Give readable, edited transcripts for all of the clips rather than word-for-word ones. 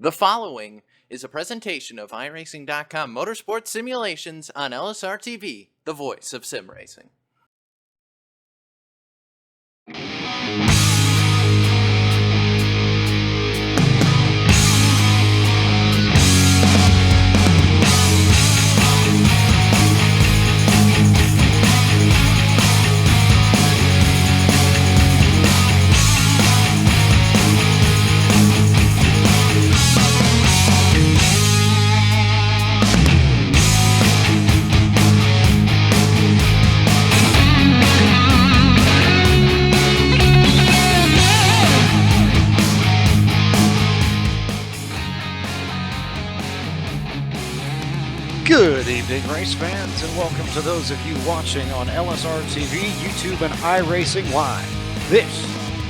The following is a presentation of iRacing.com Motorsports Simulations on LSRTV, the voice of sim racing. Good evening, race fans, and welcome to those of you watching on LSRTV, YouTube, and iRacing Live. This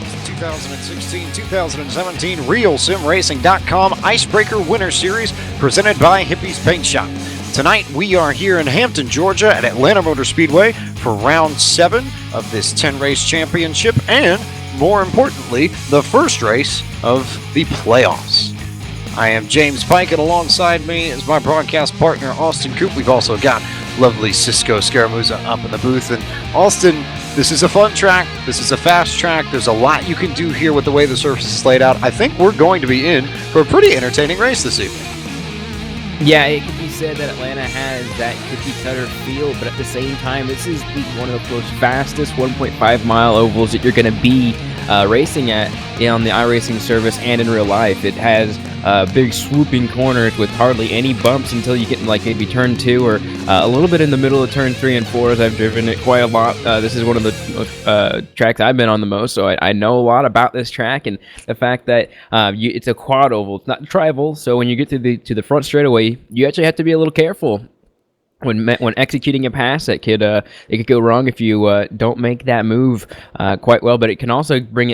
is the 2016-2017 RealSimRacing.com Icebreaker Winter Series presented by Hippie's Paint Shop. Tonight, we are here in Hampton, Georgia at Atlanta Motor Speedway for round 7 of this 10-race championship, and more importantly, the first race of the playoffs. I am James Pike, and alongside me is my broadcast partner, Austin Coop. We've also got lovely Cisco Scaramuza up in the booth. And Austin, this is a fun track. This is a fast track. There's a lot you can do here with the way the surface is laid out. I think we're going to be in for a pretty entertaining race this evening. Yeah, it could be said that Atlanta has that cookie-cutter feel, but at the same time, this is one of the most fastest 1.5-mile ovals that you're going to be racing at on the iRacing service and in real life. It has big swooping corners with hardly any bumps until you get in like maybe turn 2 or a little bit in the middle of turn 3 and 4, as I've driven it quite a lot. This is one of the tracks I've been on the most, so I know a lot about this track, and the fact that it's a quad oval, it's not tribal, so when you get to the front straightaway, you actually have to be a little careful when executing a pass. It could go wrong if you don't make that move quite well, but it can also bring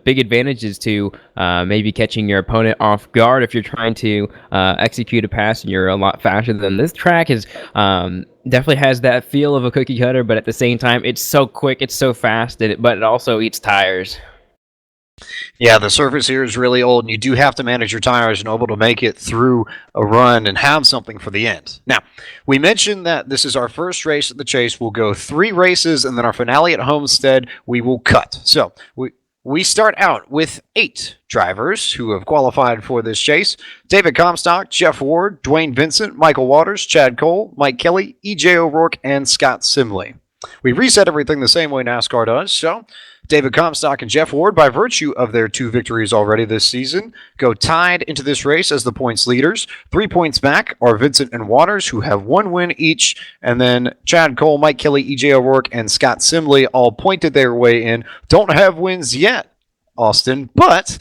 big advantages to maybe catching your opponent off guard if you're trying to execute a pass and you're a lot faster than this track is. Definitely has that feel of a cookie cutter, but at the same time, it's so quick, it's so fast, but it also eats tires. Yeah, the surface here is really old, and you do have to manage your tires and able to make it through a run and have something for the end. Now, we mentioned that this is our first race at the Chase. We'll go 3 races, and then our finale at Homestead, we will cut. So, we start out with 8 drivers who have qualified for this chase. David Comstock, Jeff Ward, Dwayne Vincent, Michael Waters, Chad Cole, Mike Kelly, E.J. O'Rourke, and Scott Simley. We reset everything the same way NASCAR does, so David Comstock and Jeff Ward, by virtue of their 2 victories already this season, go tied into this race as the points leaders. 3 points back are Vincent and Waters, who have 1 win each, and then Chad Cole, Mike Kelly, E.J. O'Rourke, and Scott Simley all pointed their way in. Don't have wins yet, Austin, but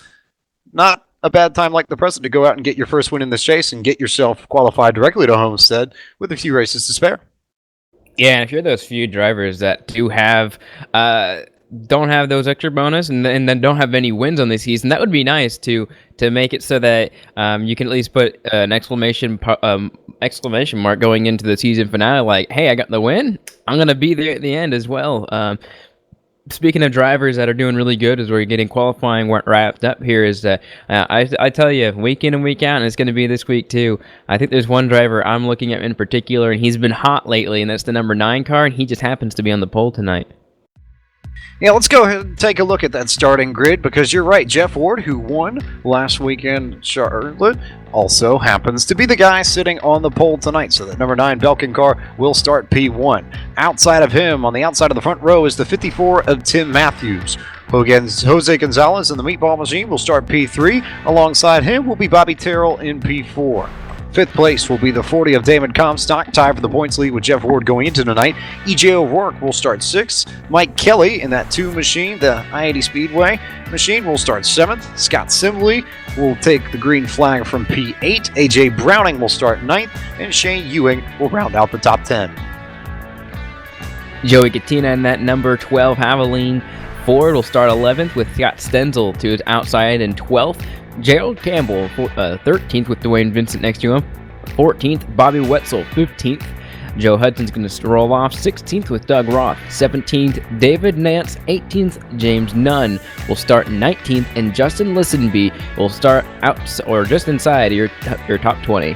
not a bad time like the present to go out and get your first win in this chase and get yourself qualified directly to Homestead with a few races to spare. Yeah, and if you're those few drivers that do have don't have those extra bonus and then don't have any wins on the season, that would be nice to make it so that you can at least put an exclamation mark going into the season finale, like, hey, I got the win, I'm going to be there at the end as well. Speaking of drivers that are doing really good as we're getting qualifying wrapped up here, is that I tell you, week in and week out, and it's going to be this week too, I think there's one driver I'm looking at in particular, and he's been hot lately, and that's the number 9 car, and he just happens to be on the pole tonight. Yeah, let's go ahead and take a look at that starting grid, because you're right, Jeff Ward, who won last weekend at Charlotte, also happens to be the guy sitting on the pole tonight, so that number 9 Belkin car will start P1. Outside of him, on the outside of the front row, is the 54 of Tim Matthews. Jose Gonzalez in the meatball machine will start P3. Alongside him will be Bobby Terrell in P4. 5th place will be the 40 of David Comstock, tied for the points lead with Jeff Ward going into tonight. E.J. O'Rourke will start 6th. Mike Kelly in that 2 machine, the I-80 Speedway machine, will start 7th. Scott Simley will take the green flag from P8. A.J. Browning will start 9th. And Shane Ewing will round out the top 10. Joey Katina in that number 12 Havoline Ford will start 11th with Scott Stenzel to his outside in 12th. Gerald Campbell, 13th with Dwayne Vincent next to him. 14th, Bobby Wetzel, 15th. Joe Hudson's going to roll off 16th with Doug Roth. 17th, David Nance. 18th, James Nunn will start 19th, and Justin Listenby will start out or just inside your top 20.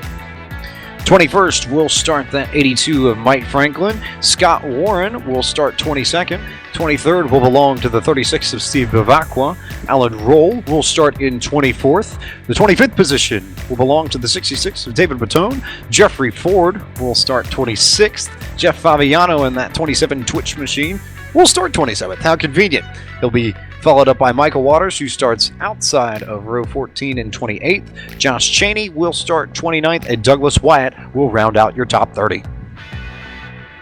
21st will start that 82 of Mike Franklin. Scott Warren will start 22nd. 23rd will belong to the 36 of Steve Bavacqua. Alan Roll will start in 24th. The 25th position will belong to the 66 of David Batone. Jeffrey Ford will start 26th. Jeff Fabiano in that 27 Twitch machine will start 27th. How convenient. He'll be followed up by Michael Waters, who starts outside of row 14 and 28th. Josh Cheney will start 29th, and Douglas Wyatt will round out your top 30.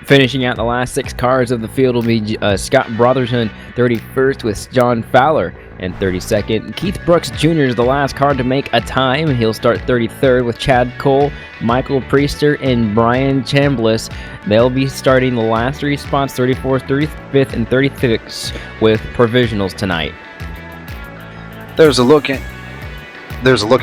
Finishing out the last 6 cars of the field will be Scott Brotherton, 31st, with John Fowler, and 32nd. Keith Brooks Jr. is the last car to make a time. He'll start 33rd with Chad Cole, Michael Priester, and Brian Chambliss. They'll be starting the last 3 spots, 34th, 35th, and 36th, with provisionals tonight. There's a look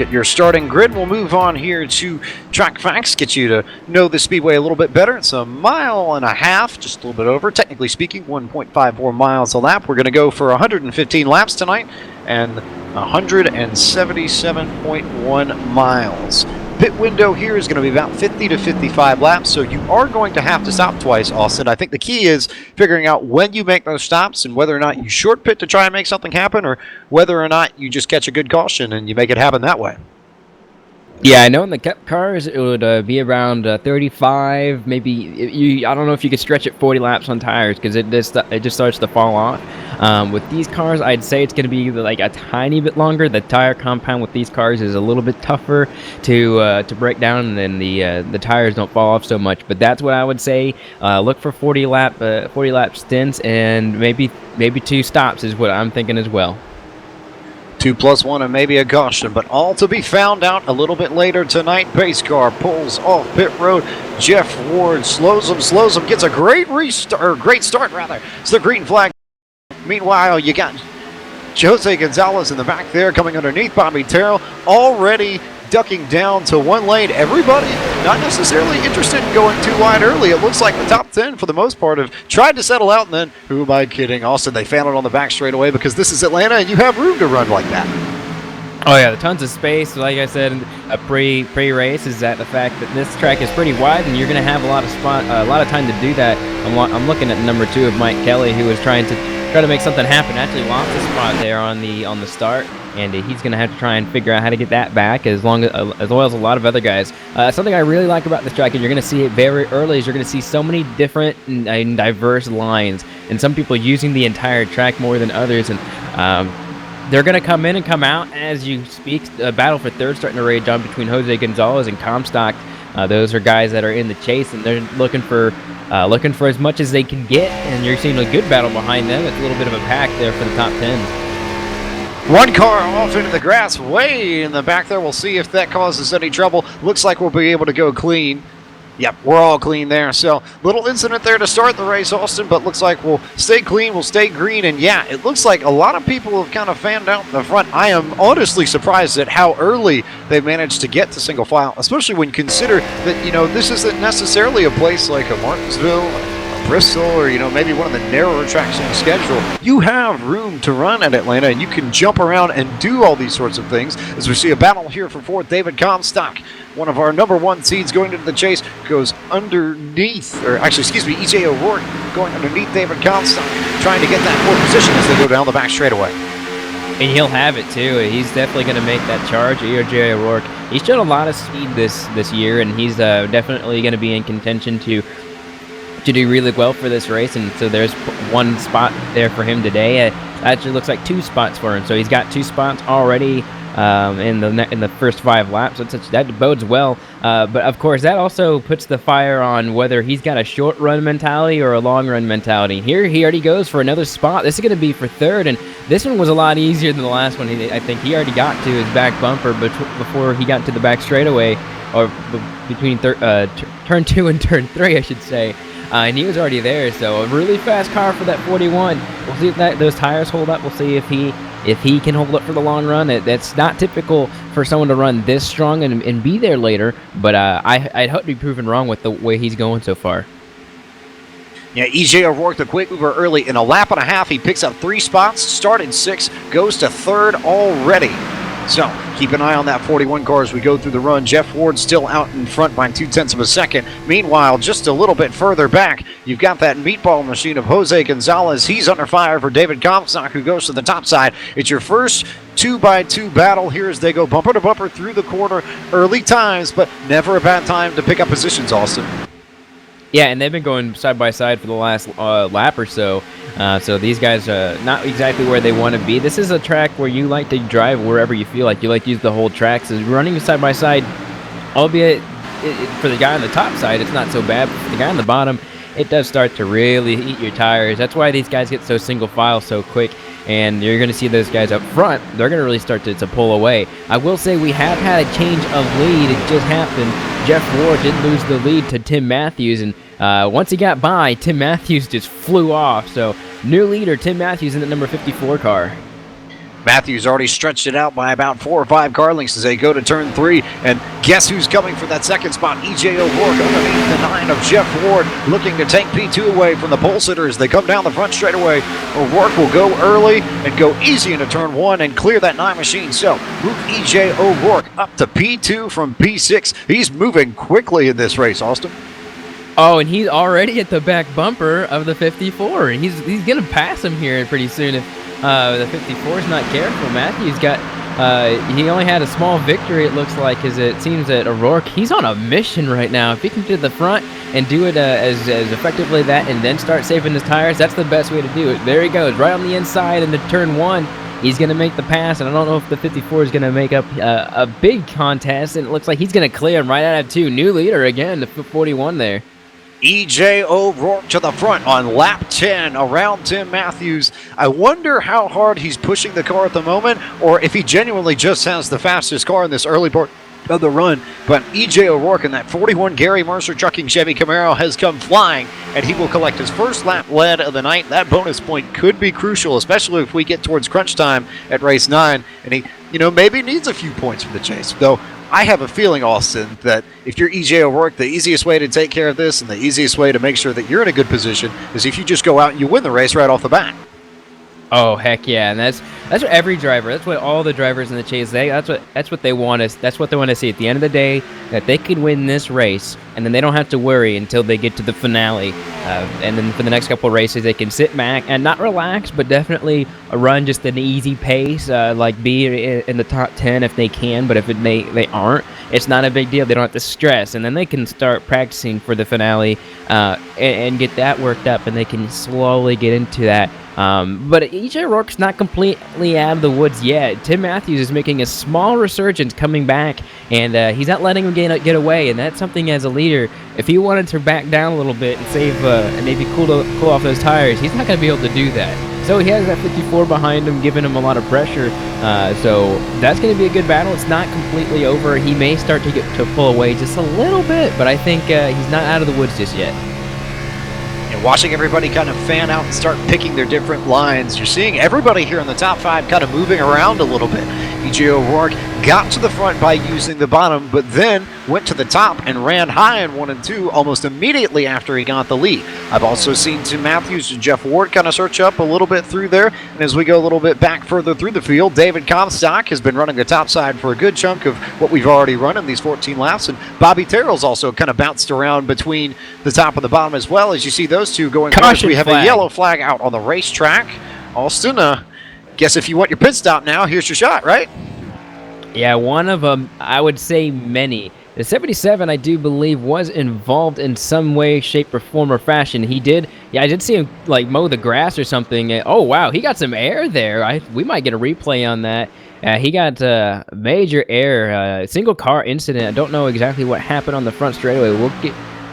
at your starting grid. We'll move on here to track facts, get you to know the speedway a little bit better. It's a mile and a half, just a little bit over. Technically speaking, 1.54 miles a lap. We're going to go for 115 laps tonight and 177.1 miles. Pit window here is going to be about 50 to 55 laps, so you are going to have to stop twice, Austin. I think the key is figuring out when you make those stops and whether or not you short pit to try and make something happen, or whether or not you just catch a good caution and you make it happen that way. Yeah, I know in the Cup cars it would be around 35, maybe. I don't know if you could stretch it 40 laps on tires because it just starts to fall off. With these cars, I'd say it's going to be like a tiny bit longer. The tire compound with these cars is a little bit tougher to break down, and then the tires don't fall off so much. But that's what I would say. Look for 40 lap stints, and maybe 2 stops is what I'm thinking as well. 2 plus 1 and maybe a caution, but all to be found out a little bit later tonight. Pace car pulls off pit road. Jeff Ward slows him, gets a great start. It's the green flag. Meanwhile, you got Jose Gonzalez in the back there coming underneath Bobby Terrell, already ducking down to 1 lane. Everybody not necessarily interested in going too wide early. It looks like the top 10 for the most part have tried to settle out, and then, who am I kidding, Austin, they found it on the back straightaway because this is Atlanta and you have room to run like that. Oh yeah, tons of space. Like I said, a pre-race is that the fact that this track is pretty wide, and you're going to have a lot of time to do that. I'm looking at number 2 of Mike Kelly, who was trying to make something happen. Actually lost a spot there on the start, and he's going to have to try and figure out how to get that back, as well as a lot of other guys. Something I really like about this track, and you're going to see it very early, is you're going to see so many different and diverse lines, and some people using the entire track more than others, and they're going to come in and come out as you speak. Battle for third starting to rage on between Jose Gonzalez and Comstock. Those are guys that are in the chase, and they're looking for as much as they can get, and you're seeing a good battle behind them. It's a little bit of a pack there for the top 10s. 1 car off into the grass way in the back there. We'll see if that causes any trouble. Looks like we'll be able to go clean. Yep, we're all clean there. So, little incident there to start the race, Austin, but looks like we'll stay clean, we'll stay green, and yeah, it looks like a lot of people have kind of fanned out in the front. I am honestly surprised at how early they managed to get to single file, especially when you consider that, this isn't necessarily a place like a Martinsville, Bristol, or maybe one of the narrower tracks on the schedule. You have room to run at Atlanta, and you can jump around and do all these sorts of things. As we see a battle here for 4th, David Comstock, one of our number 1 seeds going into the chase, goes underneath, EJ O'Rourke going underneath David Comstock, trying to get that 4th position as they go down the back straightaway. And he'll have it too. He's definitely going to make that charge. EJ O'Rourke, he's shown a lot of speed this year, and he's definitely going to be in contention to do really well for this race, and so there's 1 spot there for him today. Actually looks like 2 spots for him, so he's got 2 spots already in the first 5 laps. So that bodes well, but of course that also puts the fire on whether he's got a short run mentality or a long run mentality. Here he already goes for another spot. This is going to be for 3rd, and this one was a lot easier than the last one. I think he already got to his back bumper before he got to the back straightaway, or between turn 2 and turn 3, I should say. And he was already there, so a really fast car for that 41. We'll see if those tires hold up. We'll see if he if he can hold up for the long run, that's not typical for someone to run this strong and be there later. But I'd hope to be proven wrong with the way he's going so far. Yeah, EJ O'Rourke, the quick mover early. In a lap and a half, he picks up 3 spots, started 6, goes to 3rd already. So keep an eye on that 41 car as we go through the run. Jeff Ward still out in front by 0.2 of a second. Meanwhile, just a little bit further back, you've got that meatball machine of Jose Gonzalez. He's under fire for David Comstock, who goes to the top side. It's your first 2x2 battle here as they go bumper to bumper through the corner. Early times, but never a bad time to pick up positions, Austin. Yeah, and they've been going side by side for the last lap or so. So these guys are not exactly where they want to be. This is a track where you like to drive wherever you feel like. You like to use the whole track. So running side by side, albeit for the guy on the top side, it's not so bad. But for the guy on the bottom, it does start to really eat your tires. That's why these guys get so single file so quick. And you're going to see those guys up front. They're going to really start to pull away. I will say we have had a change of lead. It just happened. Jeff Ward did lose the lead to Tim Matthews. And once he got by, Tim Matthews just flew off. So new leader, Tim Matthews in the number 54 car. Matthews already stretched it out by about 4 or 5 car lengths as they go to turn 3. And guess who's coming for that second spot? EJ O'Rourke underneath the 9 of Jeff Ward, looking to take P2 away from the pole sitters. They come down the front straightaway. O'Rourke will go early and go easy into turn 1 and clear that 9 machine. So move EJ O'Rourke up to P2 from P6. He's moving quickly in this race, Austin. Oh, and he's already at the back bumper of the 54. And he's going to pass him here pretty soon if the 54 is not careful. Matthews got, he only had a small victory, it looks like, as it seems that O'Rourke, he's on a mission right now. If he can get to the front and do it as effectively that and then start saving his tires, that's the best way to do it. There he goes, right on the inside into turn 1. He's going to make the pass, and I don't know if the 54 is going to make up a big contest, and it looks like he's going to clear him right out of 2. New leader again, the 41 there. EJ O'Rourke to the front on lap 10 around Tim Matthews. I wonder how hard he's pushing the car at the moment, or if he genuinely just has the fastest car in this early part of the run. But EJ O'Rourke in that 41 Gary Mercer Trucking Chevy Camaro has come flying, and he will collect his first lap lead of the night. That bonus point could be crucial, especially if we get towards crunch time at race 9, and he, maybe needs a few points for the chase. Though I have a feeling, Austin, that if you're EJ O'Rourke, the easiest way to take care of this and the easiest way to make sure that you're in a good position is if you just go out and you win the race right off the bat. Oh heck yeah, and that's what every driver, that's what all the drivers in the chase, that's what they want us. That's what they want to see at the end of the day, that they could win this race, and then they don't have to worry until they get to the finale. And then for the next couple of races, they can sit back and not relax, but definitely run just an easy pace, like be in the top 10 if they can. But if they aren't, it's not a big deal. They don't have to stress, and then they can start practicing for the finale and get that worked up, and they can slowly get into that. But EJ O'Rourke's not completely out of the woods yet. Tim Matthews is making a small resurgence coming back, and he's not letting him get away, and that's something as a leader. If he wanted to back down a little bit and save and maybe cool off those tires, he's not going to be able to do that. So he has that 54 behind him, giving him a lot of pressure. So that's going to be a good battle. It's not completely over. He may start to pull away just a little bit, but I think he's not out of the woods just yet. Watching everybody kind of fan out and start picking their different lines. You're seeing everybody here in the top 5 kind of moving around a little bit. EJ O'Rourke got to the front by using the bottom, but then went to the top and ran high in 1 and 2 almost immediately after he got the lead. I've also seen Tim Matthews and Jeff Ward kind of search up a little bit through there, and as we go a little bit back further through the field, David Comstock has been running the top side for a good chunk of what we've already run in these 14 laps, and Bobby Terrell's also kind of bounced around between the top and the bottom as well. As you see those two going first, we have a yellow flag out on the racetrack. Austin, guess if you want your pit stop now, here's your shot, right? Yeah, one of them, I would say many. The 77, I do believe, was involved in some way, shape, or form or fashion. I did see him, like, mow the grass or something. Oh, wow, he got some air there. We might get a replay on that. He got major air, single car incident. I don't know exactly what happened on the front straightaway.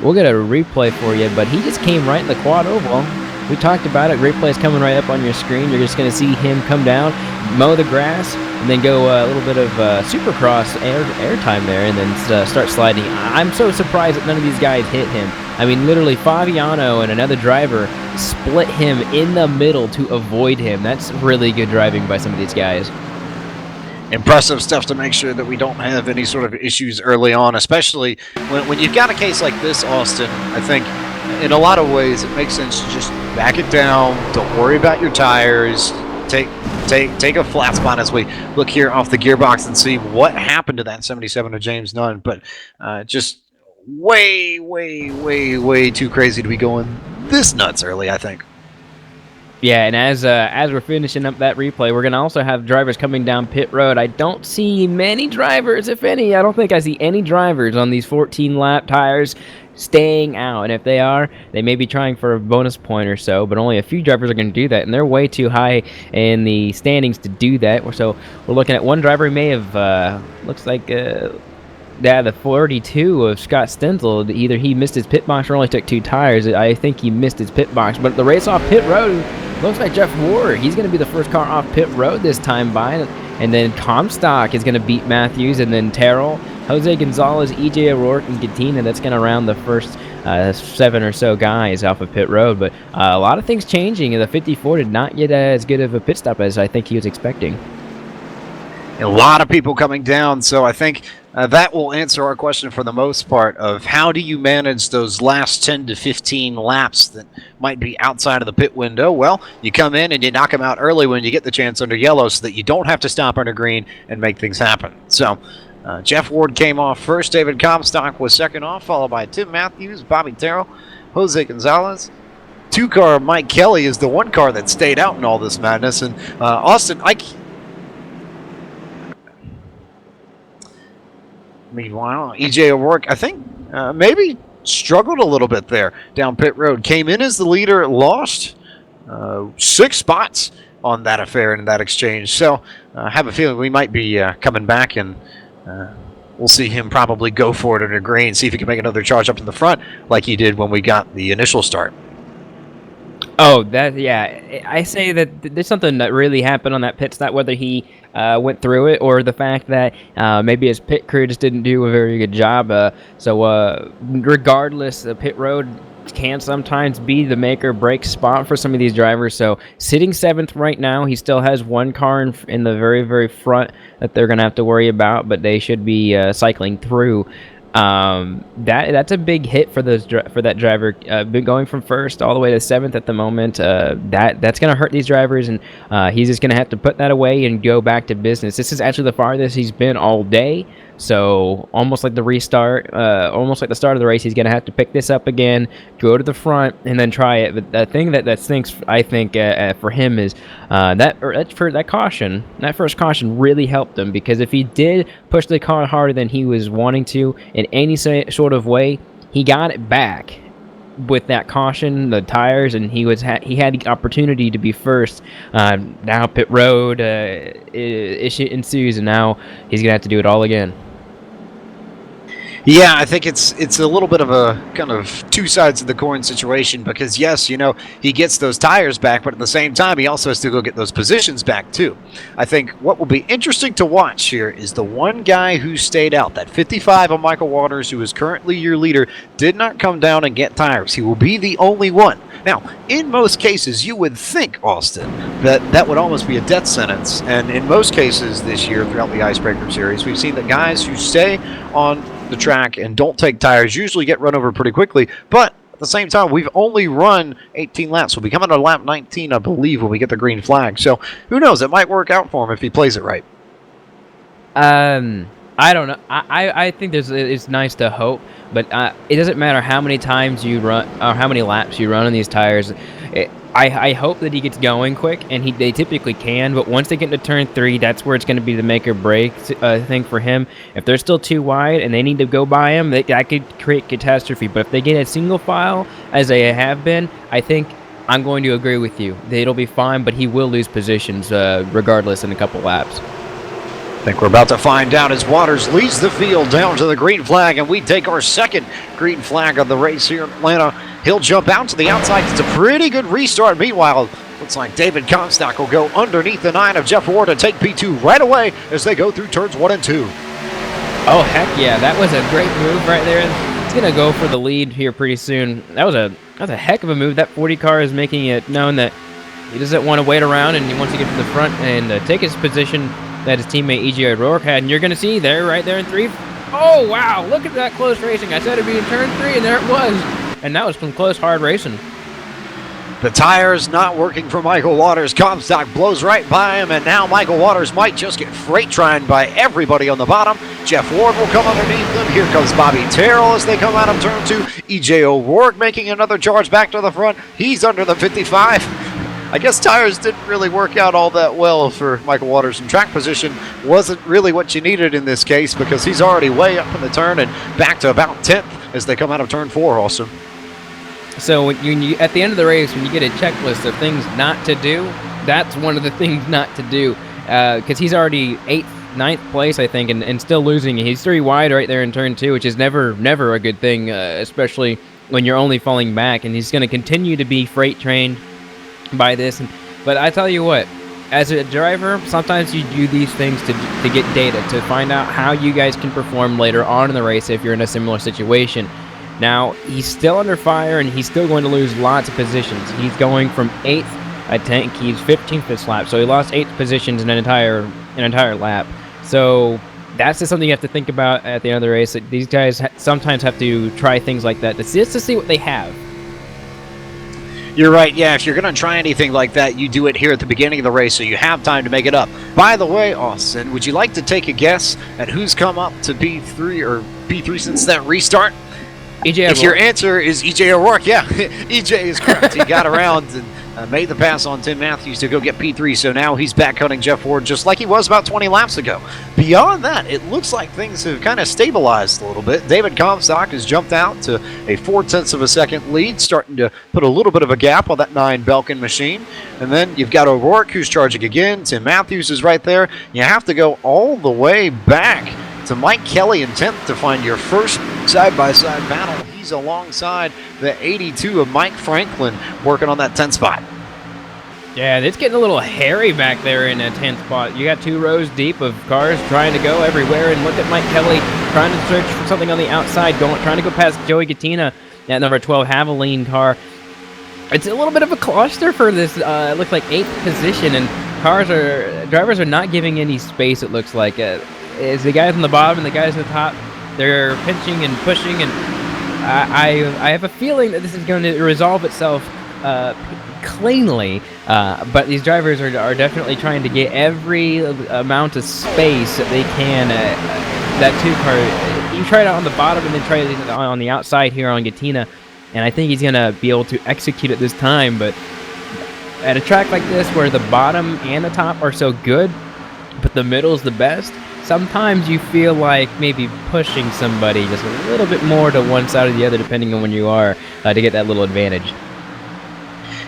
We'll get a replay for you, but he just came right in the quad oval. We talked about it. Replay is coming right up on your screen. You're just going to see him come down, mow the grass, and then go a little bit of supercross air time there, and then start sliding. I'm so surprised that none of these guys hit him. I mean, literally, Fabiano and another driver split him in the middle to avoid him. That's really good driving by some of these guys. Impressive stuff to make sure that we don't have any sort of issues early on, especially when you've got a case like this, Austin. I think in a lot of ways it makes sense to just back it down. Don't worry about your tires. Take a flat spot as we look here off the gearbox and see what happened to that 77 of James Nunn. But just way too crazy to be going this nuts early, I think. Yeah, and as we're finishing up that replay, we're going to also have drivers coming down pit road. I don't see many drivers, if any. I don't think I see any drivers on these 14-lap tires staying out. And if they are, they may be trying for a bonus point or so, but only a few drivers are going to do that, and they're way too high in the standings to do that. So we're looking at one driver who may have, looks like... the 42 of Scott Stenzel, either he missed his pit box or only took 2 tires. I think he missed his pit box. But the race off pit road, looks like Jeff Ward. He's going to be the first car off pit road this time by. And then Comstock is going to beat Matthews. And then Terrell, Jose Gonzalez, EJ O'Rourke, and Katina. That's going to round the first 7 or so guys off of pit road. But a lot of things changing. And the 54 did not get as good of a pit stop as I think he was expecting. A lot of people coming down, so I think that will answer our question for the most part of how do you manage those last 10 to 15 laps that might be outside of the pit window. Well, you come in and you knock them out early when you get the chance under yellow so that you don't have to stop under green and make things happen. So Jeff Ward came off first. David Comstock was second off, followed by Tim Matthews, Bobby Terrell, Jose Gonzalez. 2-car Mike Kelly is the 1 car that stayed out in all this madness. And Austin, meanwhile, EJ O'Rourke, I think, maybe struggled a little bit there down pit road. Came in as the leader, lost 6 spots on that affair and that exchange. So I have a feeling we might be coming back, and we'll see him probably go for it under green, see if he can make another charge up to the front like he did when we got the initial start. Oh, yeah. I say that there's something that really happened on that pit stop, whether he went through it or the fact that maybe his pit crew just didn't do a very good job. So regardless, the pit road can sometimes be the make or break spot for some of these drivers. So sitting 7th right now, he still has 1 car in the very front that they're going to have to worry about, but they should be cycling through. That's a big hit for that driver. Been going from 1st all the way to 7th at the moment. That's gonna hurt these drivers, and he's just gonna have to put that away and go back to business. This is actually the farthest he's been all day. So almost like the restart, almost like the start of the race, he's gonna have to pick this up again, go to the front, and then try it. But the thing that stinks, I think, for him is that caution. That first caution really helped him, because if he did push the car harder than he was wanting to in any sort of way, he got it back with that caution, the tires, and he had the opportunity to be first. Now pit road issue ensues, and now he's gonna have to do it all again. Yeah, I think it's a little bit of a kind of 2 sides of the coin situation, because yes, he gets those tires back, but at the same time he also has to go get those positions back too. I think what will be interesting to watch here is the one guy who stayed out, that 55 of Michael Waters, who is currently your leader, did not come down and get tires. He will be the only one. Now, in most cases, you would think, Austin, that would almost be a death sentence, and in most cases this year throughout the Icebreaker Series, we've seen that guys who stay on the track and don't take tires usually get run over pretty quickly. But at the same time, we've only run 18 laps. We'll be coming to lap 19, I believe, when we get the green flag. So who knows? It might work out for him if he plays it right. I don't know. I think it's nice to hope, but it doesn't matter how many times you run or how many laps you run on these tires. I hope that he gets going quick, and they typically can, but once they get into turn 3, that's where it's going to be the make or break thing for him. If they're still too wide and they need to go by him, that could create catastrophe. But if they get a single file, as they have been, I think I'm going to agree with you. It'll be fine, but he will lose positions regardless in a couple laps. I think we're about to find out as Waters leads the field down to the green flag, and we take our second green flag of the race here in Atlanta. He'll jump out to the outside. It's a pretty good restart. Meanwhile, looks like David Comstock will go underneath the 9 of Jeff Ward to take P2 right away as they go through turns 1 and 2. Oh, heck yeah. That was a great move right there. He's gonna go for the lead here pretty soon. That was a heck of a move. That 40 car is making it known that he doesn't want to wait around and he wants to get to the front and take his position that his teammate E.J. O'Rourke had. And you're gonna see there, right there in 3. Oh wow! Look at that close racing. I said it'd be in turn 3, and there it was. And that was some close, hard racing. The tires not working for Michael Waters. Comstock blows right by him, and now Michael Waters might just get freight trained by everybody on the bottom. Jeff Ward will come underneath them. Here comes Bobby Terrell as they come out of turn 2. E.J. O'Rourke making another charge back to the front. He's under the 55. I guess tires didn't really work out all that well for Michael Waters, and track position wasn't really what you needed in this case because he's already way up in the turn and back to about 10th as they come out of turn 4 also. So when you at the end of the race, when you get a checklist of things not to do, that's one of the things not to do. Because he's already 8th, 9th place, I think, and still losing. He's 3 wide right there in turn 2, which is never a good thing, especially when you're only falling back. And he's going to continue to be freight trained by this. But I tell you what, as a driver, sometimes you do these things to get data, to find out how you guys can perform later on in the race if you're in a similar situation. Now, he's still under fire, and he's still going to lose lots of positions. He's going from 8th, I think. He's 15th this lap, so he lost 8 positions in an entire lap. So that's just something you have to think about at the end of the race. That these guys sometimes have to try things like that just to see what they have. You're right, yeah, if you're going to try anything like that, you do it here at the beginning of the race so you have time to make it up. By the way, Austin, would you like to take a guess at who's come up to P3 since that restart? E.J. If your answer is E.J. O'Rourke, yeah, E.J. is correct. He got around and made the pass on Tim Matthews to go get P3, so now he's back cutting Jeff Ward just like he was about 20 laps ago. Beyond that, it looks like things have kind of stabilized a little bit. David Comstock has jumped out to a 0.4 of a second lead, starting to put a little bit of a gap on that 9 Belkin machine. And then you've got O'Rourke who's charging again. Tim Matthews is right there. You have to go all the way back to Mike Kelly in 10th to find your first side-by-side battle. He's alongside the 82 of Mike Franklin working on that 10th spot. Yeah, it's getting a little hairy back there in a 10th spot. You got 2 rows deep of cars trying to go everywhere, and look at Mike Kelly trying to search for something on the outside, trying to go past Joey Gattina, that number 12 Haviline car. It's a little bit of a cluster for this, it looks like 8th position, and drivers are not giving any space, it looks like. Is the guys on the bottom and the guys on the top, they're pinching and pushing, and I have a feeling that this is going to resolve itself cleanly, but these drivers are definitely trying to get every amount of space that they can. That 2 car, you try it out on the bottom and then try it on the outside here on Gattina, and I think he's going to be able to execute it this time. But at a track like this where the bottom and the top are so good, but the middle's the best, sometimes you feel like maybe pushing somebody just a little bit more to one side or the other, depending on when you are, to get that little advantage.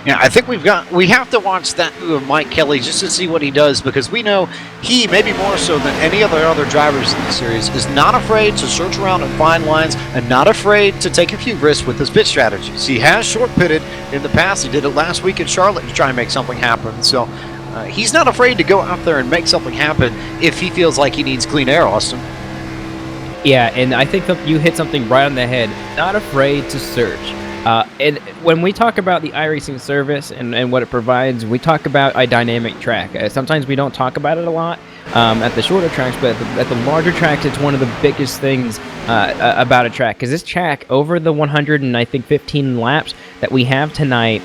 Yeah, I think we have to watch that move of Mike Kelly just to see what he does, because we know he, maybe more so than any other drivers in the series, is not afraid to search around and find lines and not afraid to take a few risks with his pit strategies. He has short pitted in the past. He did it last week in Charlotte to try and make something happen. So he's not afraid to go out there and make something happen if he feels like he needs clean air, Austin. Yeah, and I think that you hit something right on the head. Not afraid to search. And when we talk about the iRacing service and what it provides, we talk about a dynamic track. Sometimes we don't talk about it a lot at the shorter tracks, but at the larger tracks, it's one of the biggest things about a track. Because this track, over the 115 laps that we have tonight,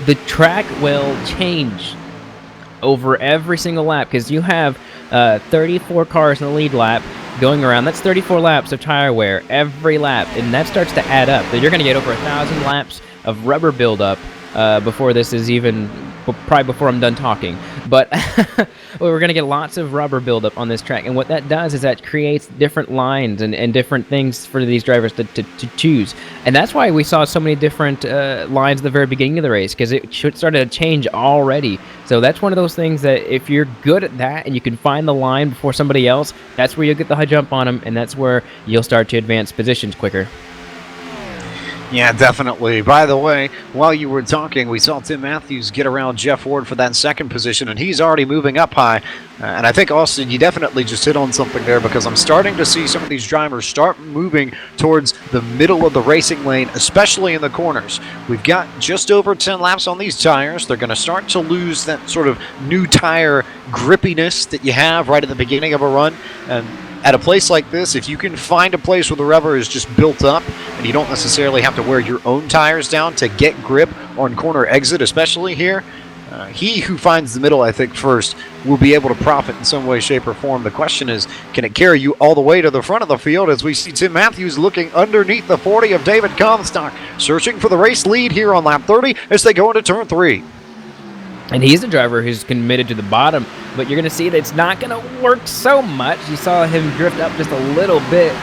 the track will change over every single lap, because you have 34 cars in the lead lap going around. That's 34 laps of tire wear every lap, and that starts to add up. You're going to get over 1,000 laps of rubber buildup before this is even, probably before I'm done talking. But we're going to get lots of rubber buildup on this track, and what that does is that creates different lines and different things for these drivers to choose. And that's why we saw so many different lines at the very beginning of the race, because it started to change already. So that's one of those things that if you're good at that and you can find the line before somebody else, that's where you'll get the high jump on them, and that's where you'll start to advance positions quicker. Yeah, definitely. By the way, while you were talking, we saw Tim Matthews get around Jeff Ward for that second position, and he's already moving up high. And I think, Austin, you definitely just hit on something there, because I'm starting to see some of these drivers start moving towards the middle of the racing lane, especially in the corners. We've got just over 10 laps on these tires. They're going to start to lose that sort of new tire grippiness that you have right at the beginning of a run. And at a place like this, if you can find a place where the rubber is just built up and you don't necessarily have to wear your own tires down to get grip on corner exit, especially here, he who finds the middle, I think, first will be able to profit in some way, shape, or form. The question is, can it carry you all the way to the front of the field as we see Tim Matthews looking underneath the 40 of David Comstock, searching for the race lead here on lap 30 as they go into turn 3. And he's the driver who's committed to the bottom, but you're going to see that it's not going to work so much. You saw him drift up just a little bit.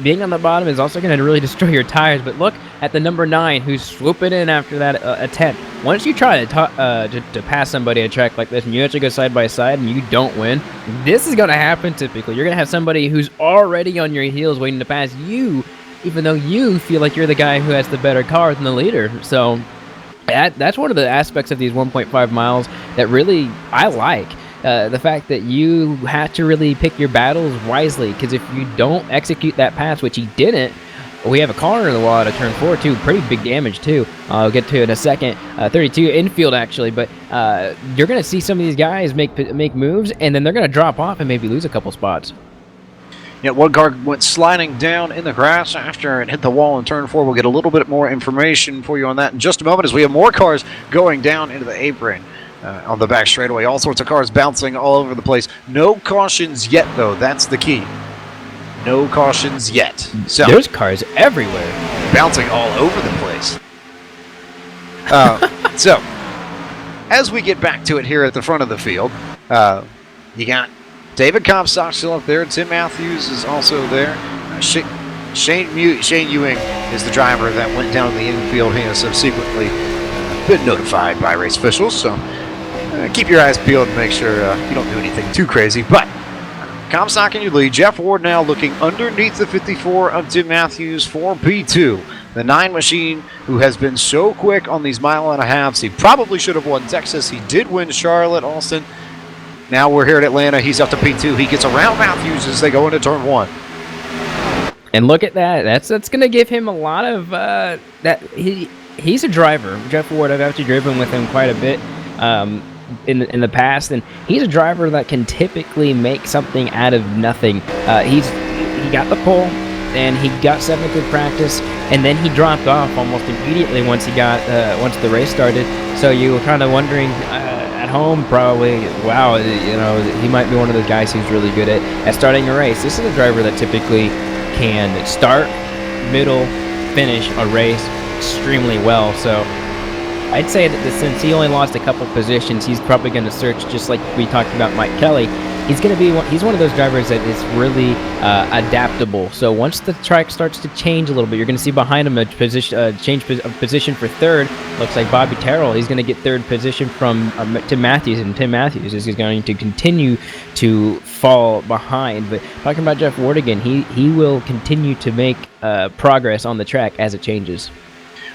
Being on the bottom is also going to really destroy your tires, but look at the number 9 who's swooping in after that attempt. Once you try to pass somebody at a track like this and you actually go side by side and you don't win, this is going to happen typically. You're going to have somebody who's already on your heels waiting to pass you, even though you feel like you're the guy who has the better car than the leader. So that's one of the aspects of these 1.5 miles that really I like. The fact that you have to really pick your battles wisely, because if you don't execute that pass, which he didn't, we have a car in the wall out of turn 4 too, pretty big damage too. I'll get to it in a second. 32 infield actually, but you're going to see some of these guys make moves, and then they're going to drop off and maybe lose a couple spots. Yeah, one car went sliding down in the grass after it hit the wall in turn 4. We'll get a little bit more information for you on that in just a moment as we have more cars going down into the apron on the back straightaway. All sorts of cars bouncing all over the place. No cautions yet, though. That's the key. No cautions yet. So there's cars everywhere. Bouncing all over the place. So, as we get back to it here at the front of the field, you got David Comstock still up there. Tim Matthews is also there. Shane Ewing is the driver that went down in the infield. He has subsequently been notified by race officials, so keep your eyes peeled and make sure you don't do anything too crazy. But Comstock in your lead. Jeff Ward now looking underneath the 54 of Tim Matthews for P2. The 9 machine who has been so quick on these mile-and-a-halves. He probably should have won Texas. He did win Charlotte, Austin. Now we're here at Atlanta. He's up to P2. He gets around Matthews as they go into turn 1. And look at that. That's going to give him a lot of that. He's a driver. Jeff Ward, I've actually driven with him quite a bit in the past, and he's a driver that can typically make something out of nothing. He got the pole, and he got 7th in practice, and then he dropped off almost immediately once the race started. So you were kind of wondering at home, probably, wow, he might be one of those guys who's really good at starting a race. This is a driver that typically can start, middle, finish a race extremely well. So I'd say that since he only lost a couple positions, he's probably going to search, just like we talked about Mike Kelly. He's one of those drivers that is really adaptable. So once the track starts to change a little bit, you're going to see behind him a change of position for third. Looks like Bobby Terrell. He's going to get third position from Tim Matthews, and Tim Matthews is going to continue to fall behind. But talking about Jeff Ward again, he will continue to make progress on the track as it changes.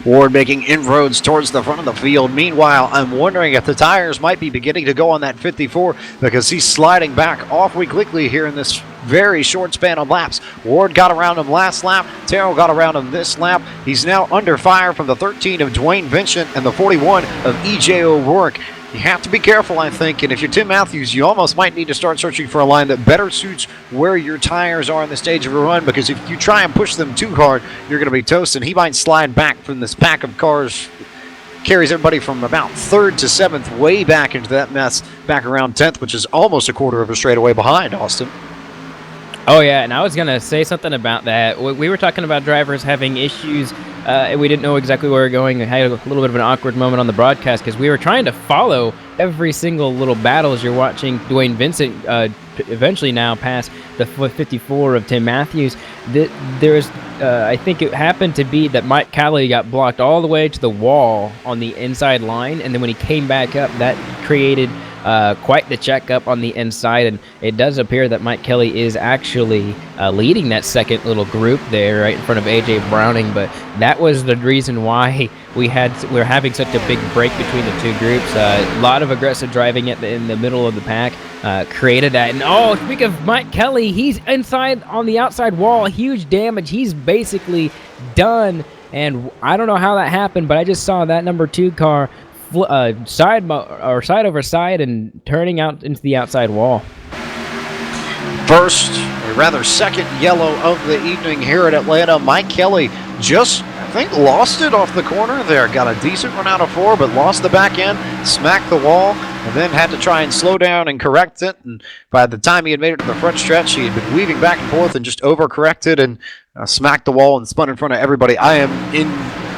Ward making inroads towards the front of the field. Meanwhile, I'm wondering if the tires might be beginning to go on that 54 because he's sliding back awfully quickly here in this very short span of laps. Ward got around him last lap. Terrell got around him this lap. He's now under fire from the 13 of Dwayne Vincent and the 41 of E.J. O'Rourke. You have to be careful, I think, and if you're Tim Matthews, you almost might need to start searching for a line that better suits where your tires are in the stage of a run, because if you try and push them too hard, you're going to be toast, and he might slide back from this pack of cars. Carries everybody from about 3rd to 7th way back into that mess, back around 10th, which is almost a quarter of a straightaway behind, Austin. Oh, yeah, and I was going to say something about that. We were talking about drivers having issues, and we didn't know exactly where we were going. I had a little bit of an awkward moment on the broadcast because we were trying to follow every single little battle as you're watching Dwayne Vincent eventually now pass the 54 of Tim Matthews. I think it happened to be that Mike Calley got blocked all the way to the wall on the inside line, and then when he came back up, that created quite the checkup on the inside, and it does appear that Mike Kelly is actually leading that second little group there right in front of AJ Browning. But that was the reason why we're having such a big break between the two groups. A lot of aggressive driving in the middle of the pack created that. And oh, speak of Mike Kelly, he's inside on the outside wall, huge damage. He's basically done. And I don't know how that happened, but I just saw that number 2 car side over side and turning out into the outside wall. First, or rather second yellow of the evening here at Atlanta. Mike Kelly just, I think, lost it off the corner there. Got a decent run out of 4, but lost the back end, smacked the wall, and then had to try and slow down and correct it. And by the time he had made it to the front stretch, he had been weaving back and forth and just overcorrected and smacked the wall and spun in front of everybody. I am, in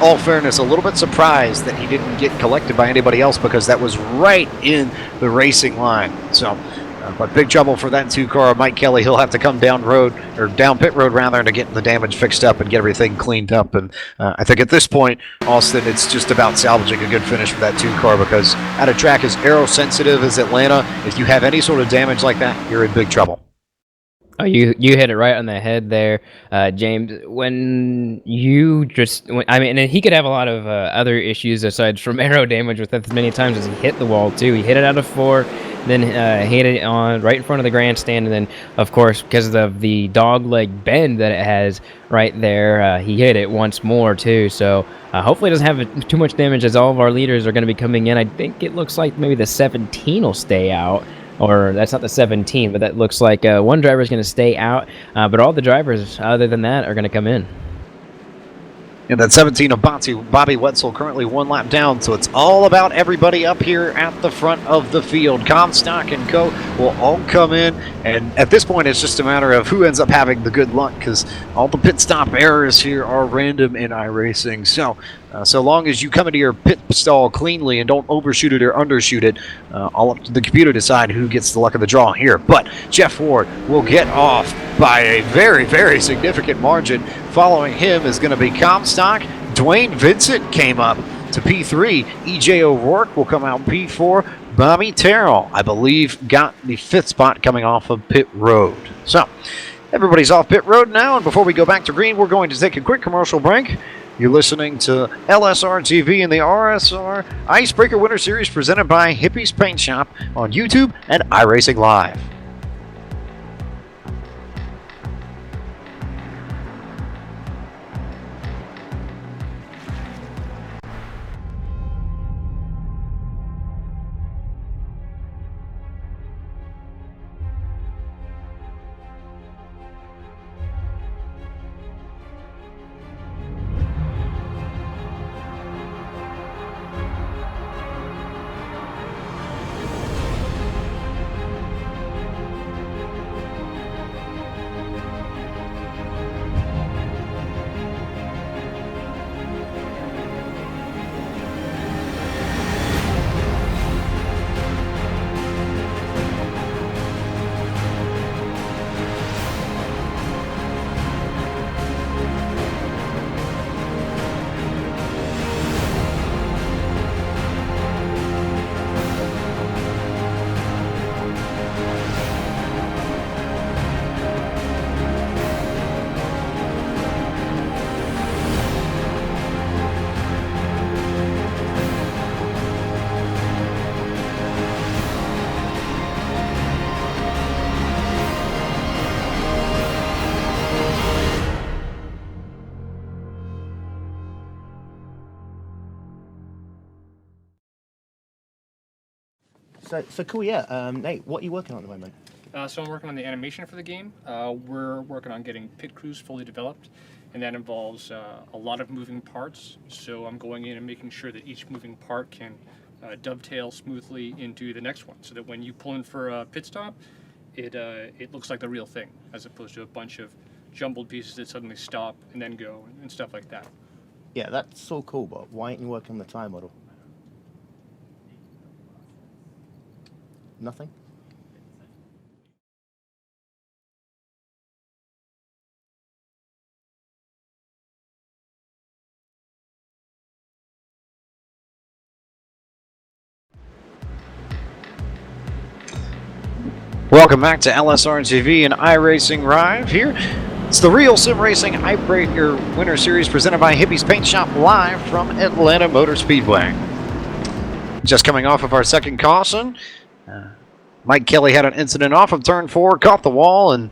all fairness, a little bit surprised that he didn't get collected by anybody else, because that was right in the racing line. So, but big trouble for that 2 car. Mike Kelly, he'll have to come down pit road rather, to get the damage fixed up and get everything cleaned up. And I think at this point, Austin, it's just about salvaging a good finish for that 2 car, because at a track as aero sensitive as Atlanta, if you have any sort of damage like that, you're in big trouble. Oh, you hit it right on the head there, James. And he could have a lot of other issues aside from aero damage with as many times as he hit the wall too. He hit it out of 4, then hit it on right in front of the grandstand, and then of course, because of the dog leg bend that it has right there, he hit it once more too. So hopefully it doesn't have too much damage, as all of our leaders are going to be coming in. I think it looks like maybe the 17 will stay out. Or that's not the 17, but that looks like one driver is going to stay out. But all the drivers, other than that, are going to come in. And that 17 of Bobby Wetzel currently 1 lap down, so it's all about everybody up here at the front of the field. Comstock and Co. will all come in, and at this point it's just a matter of who ends up having the good luck, because all the pit stop errors here are random in iRacing. So long as you come into your pit stall cleanly and don't overshoot it or undershoot it, all up to the computer to decide who gets the luck of the draw here. But Jeff Ward will get off by a very, very significant margin. Following him is going to be Comstock. Dwayne Vincent came up to P3. EJ O'Rourke will come out P4. Bobby Terrell, I believe, got the 5th spot coming off of pit road. So everybody's off pit road now, and before we go back to green, we're going to take a quick commercial break. You're listening to LSRTV and the RSR Icebreaker Winter Series, presented by Hippies Paint Shop on YouTube and iRacing Live. So cool, yeah. Nate, what are you working on at the moment? So I'm working on the animation for the game. We're working on getting pit crews fully developed, and that involves a lot of moving parts. So I'm going in and making sure that each moving part can dovetail smoothly into the next one, so that when you pull in for a pit stop, it looks like the real thing, as opposed to a bunch of jumbled pieces that suddenly stop and then go and stuff like that. Yeah, that's so cool, but why aren't you working on the tire model? Nothing? Welcome back to LSRTV and iRacing Live here. It's the Real Sim Racing Icebreaker Winter Series presented by Hippie's Paint Shop live from Atlanta Motor Speedway. Just coming off of our second caution, Mike Kelly had an incident off of turn 4, caught the wall, and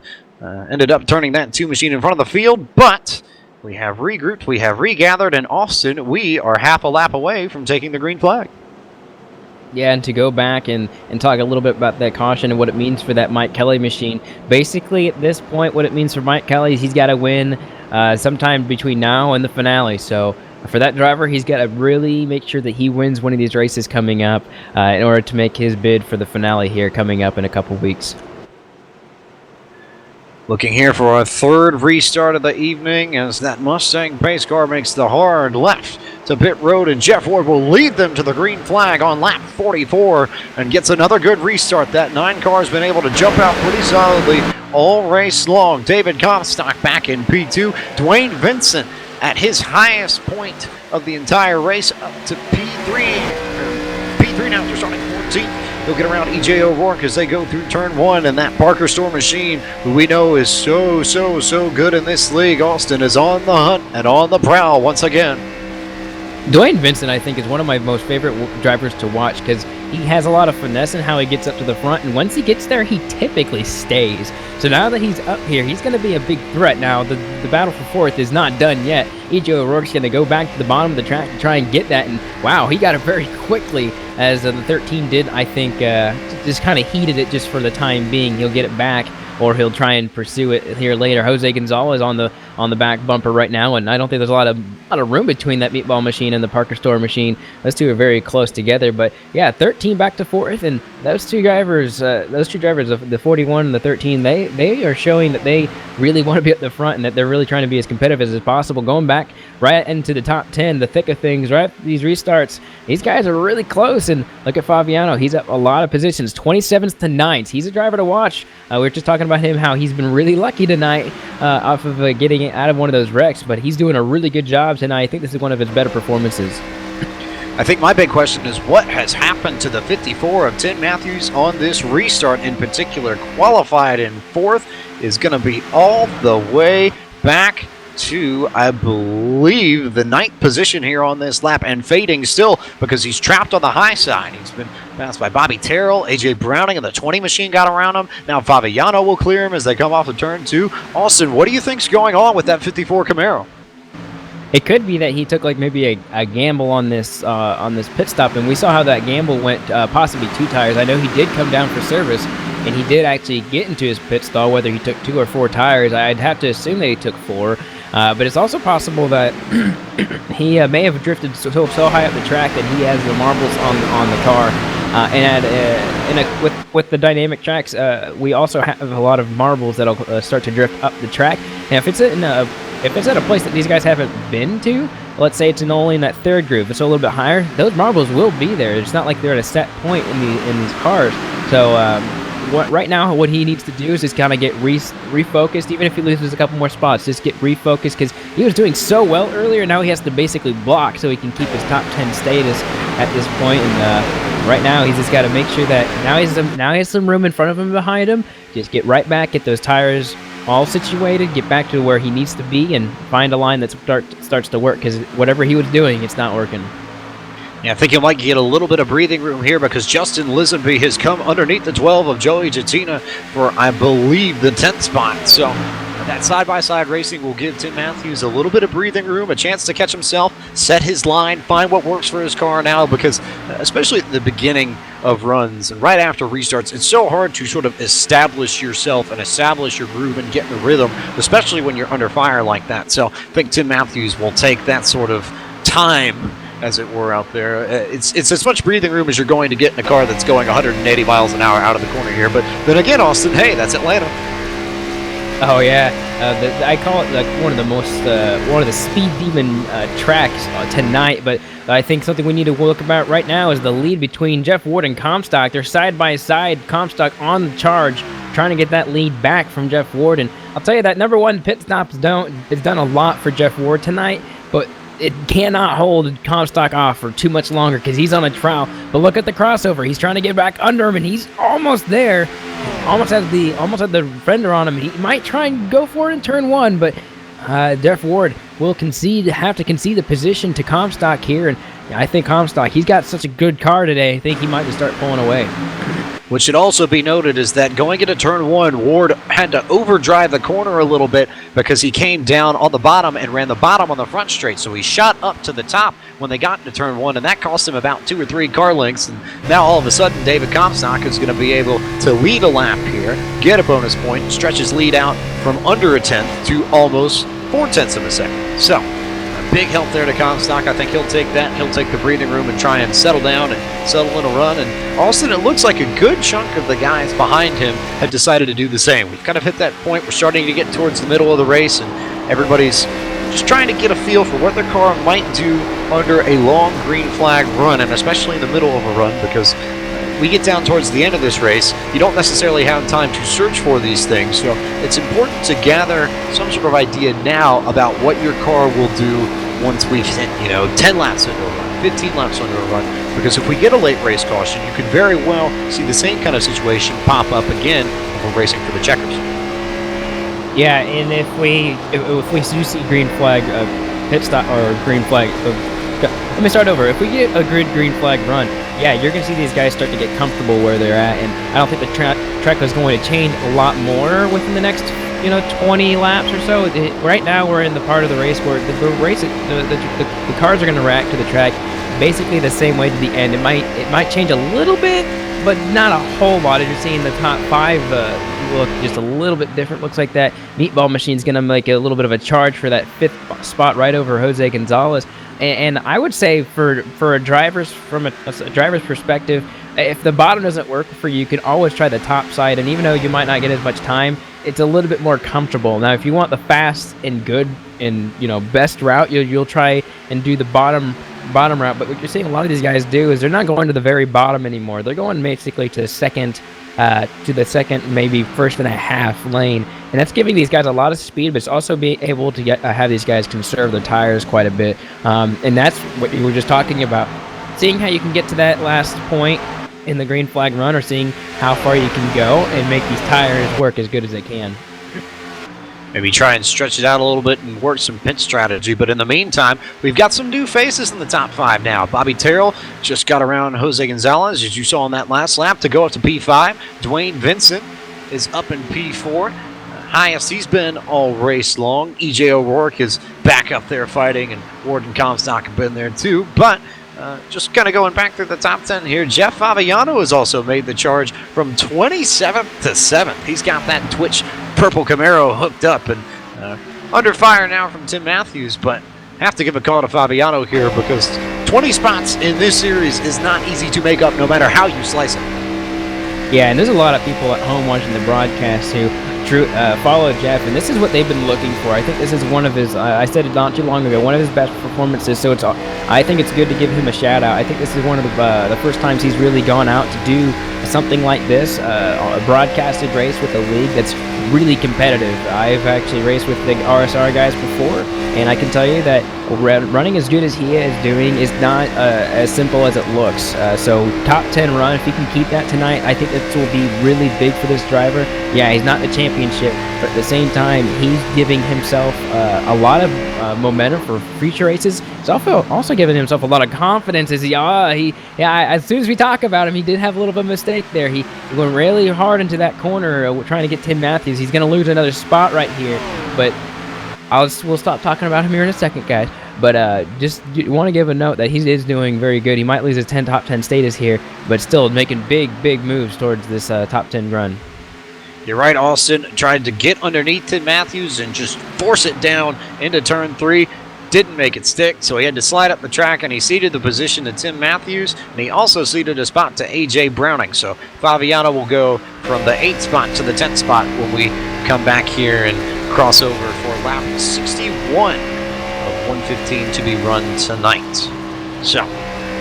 ended up turning that 2 machine in front of the field, but we have regrouped, we have regathered, and Austin, we are half a lap away from taking the green flag. Yeah, and to go back and talk a little bit about that caution and what it means for that Mike Kelly machine. Basically, at this point, what it means for Mike Kelly is he's got to win sometime between now and the finale. So for that driver, he's got to really make sure that he wins one of these races coming up in order to make his bid for the finale here coming up in a couple weeks. Looking here for our third restart of the evening as that Mustang pace car makes the hard left to pit road, and Jeff Ward will lead them to the green flag on lap 44 and gets another good restart. That 9 car has been able to jump out pretty solidly all race long. David Comstock back in P2. Dwayne Vincent at his highest point of the entire race up to P3. P3 now after starting 14th. He'll get around E.J. O'Rourke as they go through turn 1, and that Parker Store machine, who we know is so good in this league, Austin, is on the hunt and on the prowl once again. Dwayne Vincent, I think, is one of my most favorite drivers to watch because he has a lot of finesse in how he gets up to the front, and once he gets there, he typically stays. So now that he's up here, he's going to be a big threat. Now, the battle for 4th is not done yet. E.J. O'Rourke's going to go back to the bottom of the track to try and get that, and wow, he got it very quickly, as the 13 did, I think, just kind of heated it just for the time being. He'll get it back, or he'll try and pursue it here later. Jose Gonzalez on the back bumper right now, and I don't think there's a lot of room between that meatball machine and the Parker Store machine. Those two are very close together, but yeah, 13 back to 4th, and those two drivers, of the 41 and the 13, they are showing that they really want to be at the front and that they're really trying to be as competitive as possible. Going back right into the top 10, the thick of things, right after these restarts, these guys are really close. And look at Fabiano, he's up a lot of positions, 27th to 9th. He's a driver to watch. We were just talking about him, how he's been really lucky tonight off of getting out of one of those wrecks, but he's doing a really good job tonight. I think this is one of his better performances. I think my big question is what has happened to the 54 of Tim Matthews on this restart in particular. Qualified in 4th, is going to be all the way back to, I believe, the 9th position here on this lap, and fading still because he's trapped on the high side. He's been passed by Bobby Terrell, AJ Browning, and the 20 machine got around him. Now Fabiano will clear him as they come off of turn 2. Austin, what do you think's going on with that 54 Camaro? It could be that he took like maybe a gamble on this pit stop, and we saw how that gamble went, possibly 2 tires. I know he did come down for service, and he did actually get into his pit stall. Whether he took 2 or 4 tires, I'd have to assume that he took 4. But it's also possible that he may have drifted so high up the track that he has the marbles on the car. With the dynamic tracks, we also have a lot of marbles that'll start to drift up the track. And if it's at a place that these guys haven't been to, let's say it's only in that 3rd groove, it's a little bit higher, those marbles will be there. It's not like they're at a set point in these cars. So right now, what he needs to do is just kind of get refocused. Even if he loses a couple more spots, just get refocused, because he was doing so well earlier. Now he has to basically block so he can keep his top 10 status at this point. And right now, he's just got to make sure that now he has some room in front of him and behind him. Just get right back, get those tires all situated, get back to where he needs to be, and find a line that starts to work, because whatever he was doing, it's not working. Yeah, I think you might get a little bit of breathing room here because Justin Lisenby has come underneath the 12 of Joey Jettina for, I believe, the 10th spot. So that side-by-side racing will give Tim Matthews a little bit of breathing room, a chance to catch himself, set his line, find what works for his car now, because especially at the beginning of runs and right after restarts, it's so hard to sort of establish yourself and establish your groove and get in the rhythm, especially when you're under fire like that. So I think Tim Matthews will take that sort of time, as it were, out there. It's as much breathing room as you're going to get in a car that's going 180 miles an hour out of the corner here. But then again, Austin, hey, that's Atlanta. Oh yeah, I call it like one of the speed demon tracks tonight. But I think something we need to look about right now is the lead between Jeff Ward and Comstock. They're side by side. Comstock on the charge, trying to get that lead back from Jeff Ward. And I'll tell you that number 1 pit stops it's done a lot for Jeff Ward tonight. But it cannot hold Comstock off for too much longer because he's on a trial. But look at the crossover. He's trying to get back under him, and he's almost there. Almost had the fender on him. He might try and go for it in turn 1, but Jeff Ward will have to concede the position to Comstock here. And I think Comstock, he's got such a good car today, I think he might just start pulling away. What should also be noted is that going into turn 1, Ward had to overdrive the corner a little bit because he came down on the bottom and ran the bottom on the front straight. So he shot up to the top when they got into turn 1, and that cost him about 2 or 3 car lengths. And now all of a sudden, David Comstock is going to be able to lead a lap here, get a bonus point, stretch his lead out from under a tenth to almost 4/10 of a second. So big help there to Comstock. I think he'll take that. He'll take the breathing room and try and settle down and settle in a run. And all of a sudden, it looks like a good chunk of the guys behind him have decided to do the same. We've kind of hit that point. We're starting to get towards the middle of the race, and everybody's just trying to get a feel for what their car might do under a long green flag run, and especially in the middle of a run, because we get down towards the end of this race, you don't necessarily have time to search for these things. So it's important to gather some sort of idea now about what your car will do once we've hit, 10 laps into a run, 15 laps into a run. Because if we get a late race caution, you could very well see the same kind of situation pop up again when we're racing for the checkers. Yeah, and if we do see green flag pit stop or green flag, let me start over. If we get a good green flag run, yeah, you're going to see these guys start to get comfortable where they're at, and I don't think the track is going to change a lot more within the next 20 laps or so. Right now we're in the part of the race where the cars are going to react to the track basically the same way to the end. It might change a little bit, but not a whole lot. As you're seeing the top 5 look just a little bit different. Looks like that meatball machine's going to make a little bit of a charge for that 5th spot right over Jose Gonzalez. And I would say from a driver's perspective, if the bottom doesn't work for you, you can always try the top side. And even though you might not get as much time, it's a little bit more comfortable. Now, if you want the fast and good and best route, you'll try and do the bottom route. But what you're seeing a lot of these guys do is they're not going to the very bottom anymore. They're going basically to the second, maybe first and a half lane, and that's giving these guys a lot of speed, but it's also being able to have these guys conserve their tires quite a bit. And that's what you were just talking about, seeing how you can get to that last point in the green flag run, or seeing how far you can go and make these tires work as good as they can. Maybe try and stretch it out a little bit and work some pit strategy. But in the meantime, we've got some new faces in the top 5 now. Bobby Terrell just got around Jose Gonzalez, as you saw on that last lap, to go up to P5. Dwayne Vincent is up in P4. Highest he's been all race long. EJ O'Rourke is back up there fighting, and Ward and Comstock have been there too. But just kind of going back through the top 10 here, Jeff Favignano has also made the charge from 27th to 7th. He's got that Twitch purple Camaro hooked up and under fire now from Tim Matthews, but have to give a call to Fabiano here because 20 spots in this series is not easy to make up no matter how you slice it. Yeah, and there's a lot of people at home watching the broadcast who follow Jeff, and this is what they've been looking for. I think this is one of his, I said it not too long ago, one of his best performances, so I think it's good to give him a shout out. I think this is one of the first times he's really gone out to do something like this, a broadcasted race with a league that's really competitive. I've actually raced with the RSR guys before, and I can tell you that running as good as he is doing is not as simple as it looks. So top 10 run, if he can keep that tonight, I think that will be really big for this driver. Yeah, he's not the championship, but at the same time, he's giving himself a lot of momentum for future races. He's also giving himself a lot of confidence. As as soon as we talk about him, he did have a little bit of a mistake there. He went really hard into that corner trying to get Tim Matthews. He's going to lose another spot right here, but we'll stop talking about him here in a second, guys. But just want to give a note that he is doing very good. He might lose his top 10 status here, but still making big moves towards this top 10 run. You're right, Austin tried to get underneath Tim Matthews and just force it down into turn 3. Didn't make it stick, so he had to slide up the track, and he ceded the position to Tim Matthews, and he also ceded a spot to A.J. Browning. So Favignano will go from the 8th spot to the 10th spot when we come back here and cross over for lap 61 of 115 to be run tonight. So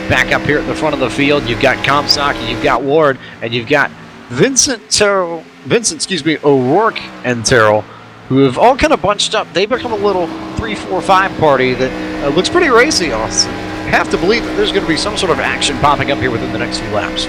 back up here at the front of the field, you've got Comstock, you've got Ward, and you've got O'Rourke and Terrell, who have all kind of bunched up. They've become a little 3-4-5 party that looks pretty racy, Austin. I have to believe that there's going to be some sort of action popping up here within the next few laps.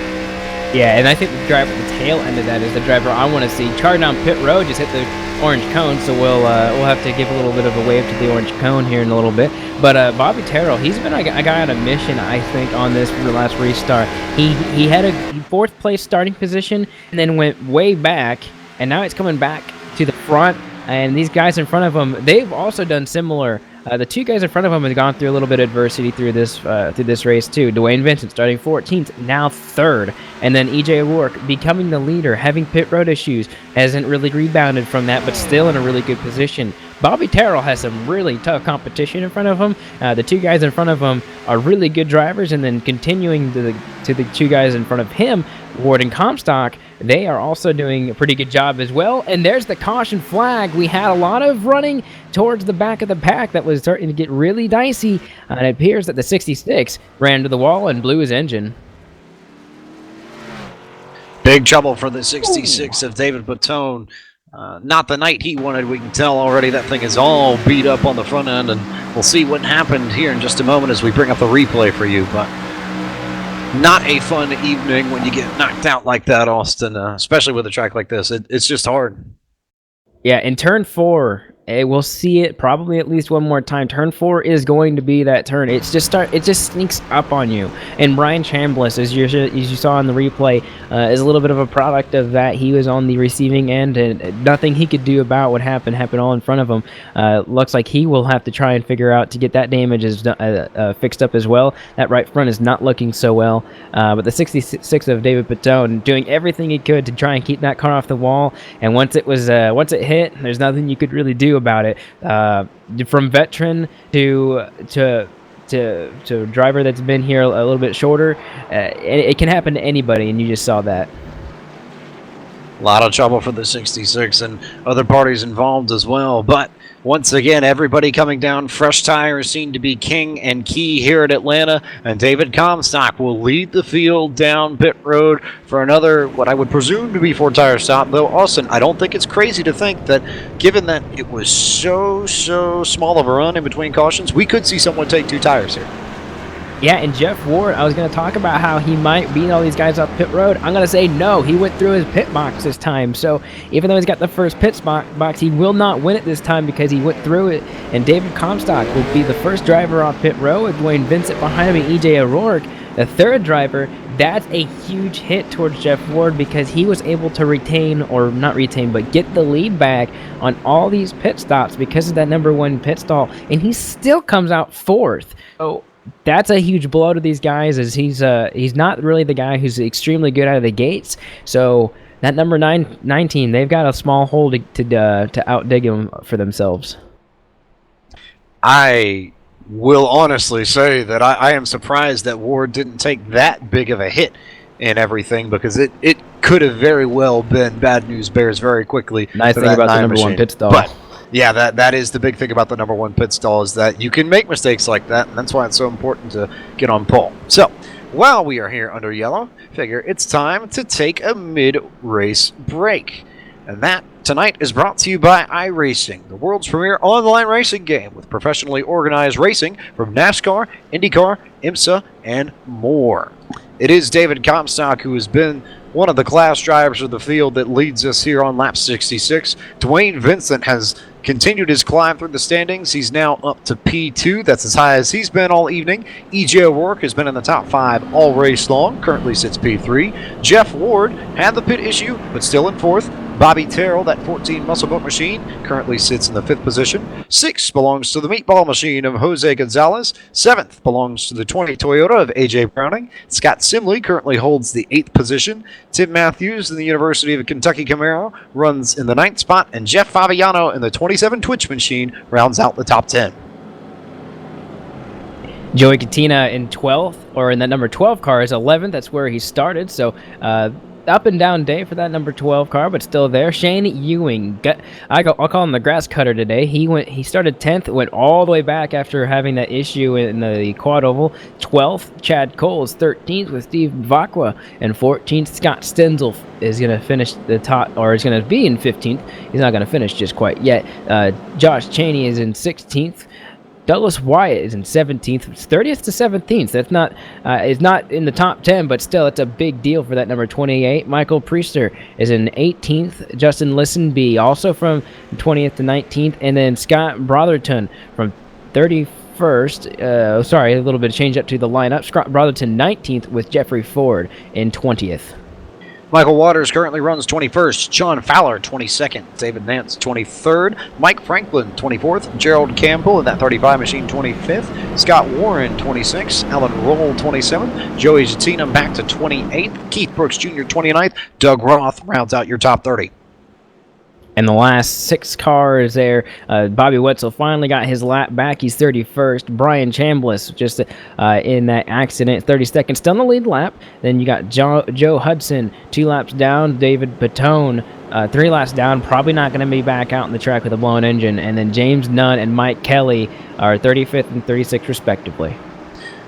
Yeah, and I think the driver at the tail end of that is the driver I want to see. Charging down pit road, just hit the orange cone, so we'll have to give a little bit of a wave to the orange cone here in a little bit. But Bobby Terrell, he's been a guy on a mission, I think, on this for the last restart. He had a 4th place starting position and then went way back, and now it's coming back to the front. And these guys in front of him, they've also done similar. The 2 guys in front of him have gone through a little bit of adversity through this race too. Dwayne Vincent starting 14th, now 3rd, and then EJ O'Rourke becoming the leader, having pit road issues, hasn't really rebounded from that, but still in a really good position. Bobby Terrell has some really tough competition in front of him. The 2 guys in front of him are really good drivers, and then continuing to the 2 guys in front of him, Ward and Comstock, they are also doing a pretty good job as well. And there's the caution flag. We had a lot of running towards the back of the pack that was starting to get really dicey, and it appears that the 66 ran to the wall and blew his engine. Big trouble for the 66 of David Batone. Not the night he wanted, we can tell already. That thing is all beat up on the front end, and we'll see what happened here in just a moment as we bring up the replay for you. But not a fun evening when you get knocked out like that, Austin, especially with a track like this. It's just hard. Yeah, in turn 4, we'll see it probably at least one more time. Turn 4 is going to be that turn. It just sneaks up on you. And Brian Chambliss, as you saw in the replay, is a little bit of a product of that. He was on the receiving end, and nothing he could do about what happened all in front of him. Looks like he will have to try and figure out to get that damage fixed up as well. That right front is not looking so well. But the 66 of David Patone doing everything he could to try and keep that car off the wall. And once it hit, there's nothing you could really do about it. From veteran to driver that's been here a little bit shorter, it can happen to anybody, and you just saw that. A lot of trouble for the 66 and other parties involved as well. But once again, everybody coming down. Fresh tires seem to be king and key here at Atlanta. And David Comstock will lead the field down pit road for another, what I would presume to be 4-tire stop. Though, Austin, I don't think it's crazy to think that given that it was so small of a run in between cautions, we could see someone take 2 tires here. Yeah, and Jeff Ward, I was going to talk about how he might beat all these guys off pit road. I'm going to say no. He went through his pit box this time. So even though he's got the first pit box, he will not win it this time because he went through it. And David Comstock will be the first driver off pit road with Dwayne Vincent behind him and EJ O'Rourke, the 3rd driver. That's a huge hit towards Jeff Ward because he was able to retain, or not retain, but get the lead back on all these pit stops because of that number 1 pit stall. And he still comes out 4th. So that's a huge blow to these guys, as he's not really the guy who's extremely good out of the gates. So that number 19, they've got a small hole to outdig him for themselves. I will honestly say that I am surprised that Ward didn't take that big of a hit in everything, because it could have very well been bad news bears very quickly. Nice thing about the number 1 pit stall. But yeah, that is the big thing about the number 1 pit stall, is that you can make mistakes like that, and that's why it's so important to get on pole. So, while we are here under yellow, figure it's time to take a mid-race break. And that tonight is brought to you by iRacing, the world's premier online racing game with professionally organized racing from NASCAR, IndyCar, IMSA, and more. It is David Comstock who has been one of the class drivers of the field that leads us here on lap 66. Dwayne Vincent has continued his climb through the standings. He's now up to P2. That's as high as he's been all evening. EJ O'Rourke has been in the top 5 all race long, currently sits P3. Jeff Ward had the pit issue, but still in 4th. Bobby Terrell, that 14 muscle boat machine, currently sits in the 5th position. 6th belongs to the meatball machine of Jose Gonzalez. 7th belongs to the 20 Toyota of AJ Browning. Scott Simley currently holds the 8th position. Tim Matthews in the University of Kentucky Camaro runs in the 9th spot. And Jeff Fabiano in the 27 Twitch machine rounds out the top 10. Joey Katina in 12th, or in that number 12 car, is 11th. That's where he started. So up and down day for that number 12 car, but still there. Shane Ewing, I'll call him the grass cutter today. He started 10th, went all the way back after having that issue in the quad oval. 12th, Chad Cole is 13th with Steve Vakwa, and 14th, Scott Stenzel is going to finish the top, or is going to be in 15th. He's not going to finish just quite yet. Josh Cheney is in 16th. Douglas Wyatt is in 17th, 30th to 17th. That's not is not in the top 10, but still, it's a big deal for that number 28. Michael Priester is in 18th. Justin Listenby also from 20th to 19th, and then Scott Brotherton from 31st. Sorry, a little bit of change up to the lineup. Scott Brotherton 19th with Jeffrey Ford in 20th. Michael Waters currently runs 21st. John Fowler, 22nd. David Nance, 23rd. Mike Franklin, 24th. Gerald Campbell in that 35 machine, 25th. Scott Warren, 26th. Alan Roll, 27th. Joey Jatina back to 28th. Keith Brooks Jr., 29th. Doug Roth rounds out your top 30. And the last 6 cars there, Bobby Wetzel finally got his lap back. He's 31st. Brian Chambliss just in that accident, 32nd, still in the lead lap. Then you got Joe Hudson, 2 laps down. David Patone, 3 laps down. Probably not going to be back out on the track with a blown engine. And then James Nunn and Mike Kelly are 35th and 36th respectively.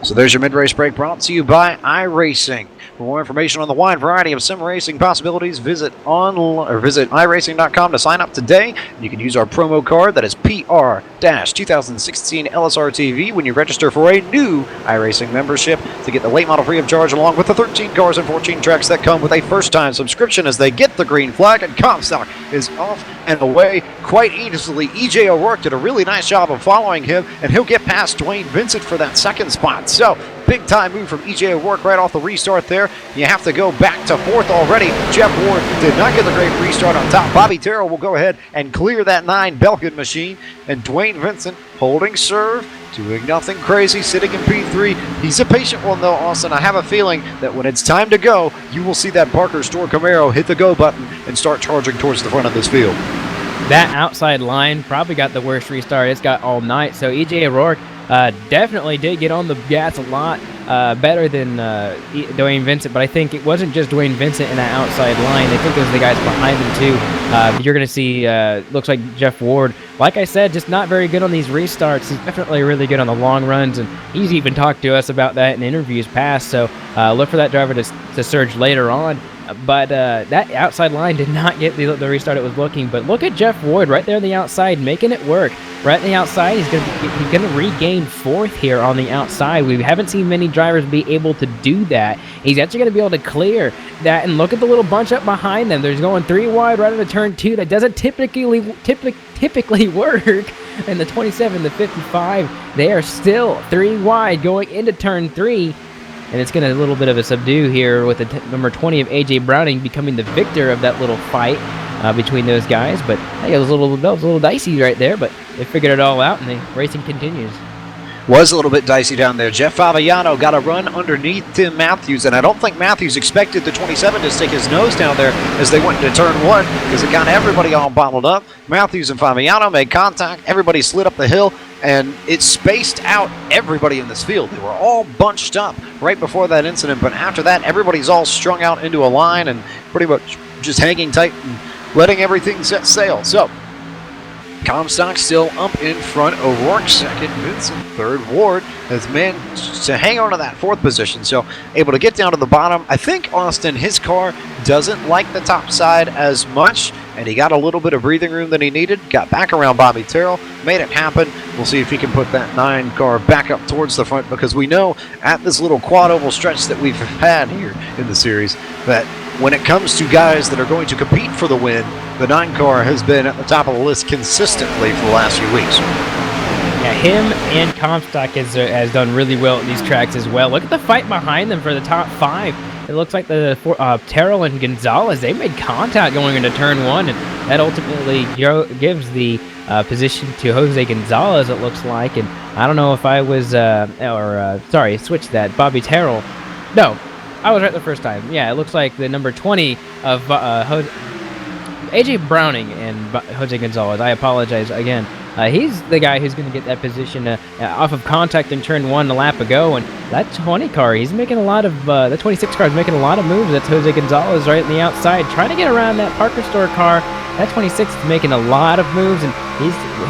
So there's your mid-race break brought to you by iRacing. For more information on the wide variety of sim racing possibilities, visit iRacing.com to sign up today. You can use our promo code that is PR-2016 LSRTV when you register for a new iRacing membership to get the late model free of charge, along with the 13 cars and 14 tracks that come with a first-time subscription as they get the green flag, and Comstock is off and away quite easily. EJ O'Rourke did a really nice job of following him, and he'll get past Dwayne Vincent for that second spot. So, big time move from EJ O'Rourke right off the restart there. You have to go back to 4th already. Jeff Ward did not get the great restart on top. Bobby Terrell will go ahead and clear that 9 Belkin machine. And Dwayne Vincent holding serve, doing nothing crazy, sitting in P3. He's a patient one though, Austin. I have a feeling that when it's time to go, you will see that Parker Store Camaro hit the go button and start charging towards the front of this field. That outside line probably got the worst restart it's got all night. So EJ O'Rourke definitely did get on the gas a lot better than Dwayne Vincent, but I think it wasn't just Dwayne Vincent in that outside line. I think it was the guys behind him too. You're going to see, looks like Jeff Ward, like I said, just not very good on these restarts. He's definitely really good on the long runs, and he's even talked to us about that in interviews past, so look for that driver to surge later on. But that outside line did not get the restart it was looking. But look at Jeff Ward right there on the outside, making it work. Right on the outside, he's going to regain 4th here on the outside. We haven't seen many drivers be able to do that. He's actually going to be able to clear that. And look at the little bunch up behind them. There's going 3 wide right into turn 2. That doesn't typically work. And the 27, the 55, they are still 3 wide going into turn 3. And it's going to a little bit of a subdue here with the number 20 of A.J. Browning becoming the victor of that little fight between those guys. But hey, it was a little dicey right there, but they figured it all out, and the racing continues. Was a little bit dicey down there. Jeff Fabiano got a run underneath Tim Matthews, and I don't think Matthews expected the 27 to stick his nose down there as they went into turn 1, because it got everybody all bottled up. Matthews and Fabiano made contact. Everybody slid up the hill, and it spaced out everybody in this field. They were all bunched up right before that incident, but after that, everybody's all strung out into a line and pretty much just hanging tight and letting everything set sail. So, Comstock still up in front. O'Rourke second, Vincent third. Ward has managed to hang on to that 4th position, so able to get down to the bottom. I think Austin, his car doesn't like the top side as much, and he got a little bit of breathing room than he needed. Got back around Bobby Terrell, made it happen. We'll see if he can put that 9 car back up towards the front, because we know at this little quad oval stretch that we've had here in the series that when it comes to guys that are going to compete for the win, the 9 car has been at the top of the list consistently for the last few weeks. Yeah, him and Comstock has done really well at these tracks as well. Look at the fight behind them for the top 5. It looks like the Terrell and Gonzalez, they made contact going into turn 1, and that ultimately gives the position to Jose Gonzalez, it looks like. And I don't know if I was, switch that, Bobby Terrell. No, I was right the first time. Yeah, it looks like the number 20 of A.J. Browning and Jose Gonzalez. I apologize again. He's the guy who's going to get that position off of contact in turn 1 a lap ago. And that 20 car, he's making a lot of, the 26 car is making a lot of moves. That's Jose Gonzalez right on the outside, trying to get around that Parker Store car. That 26 is making a lot of moves, and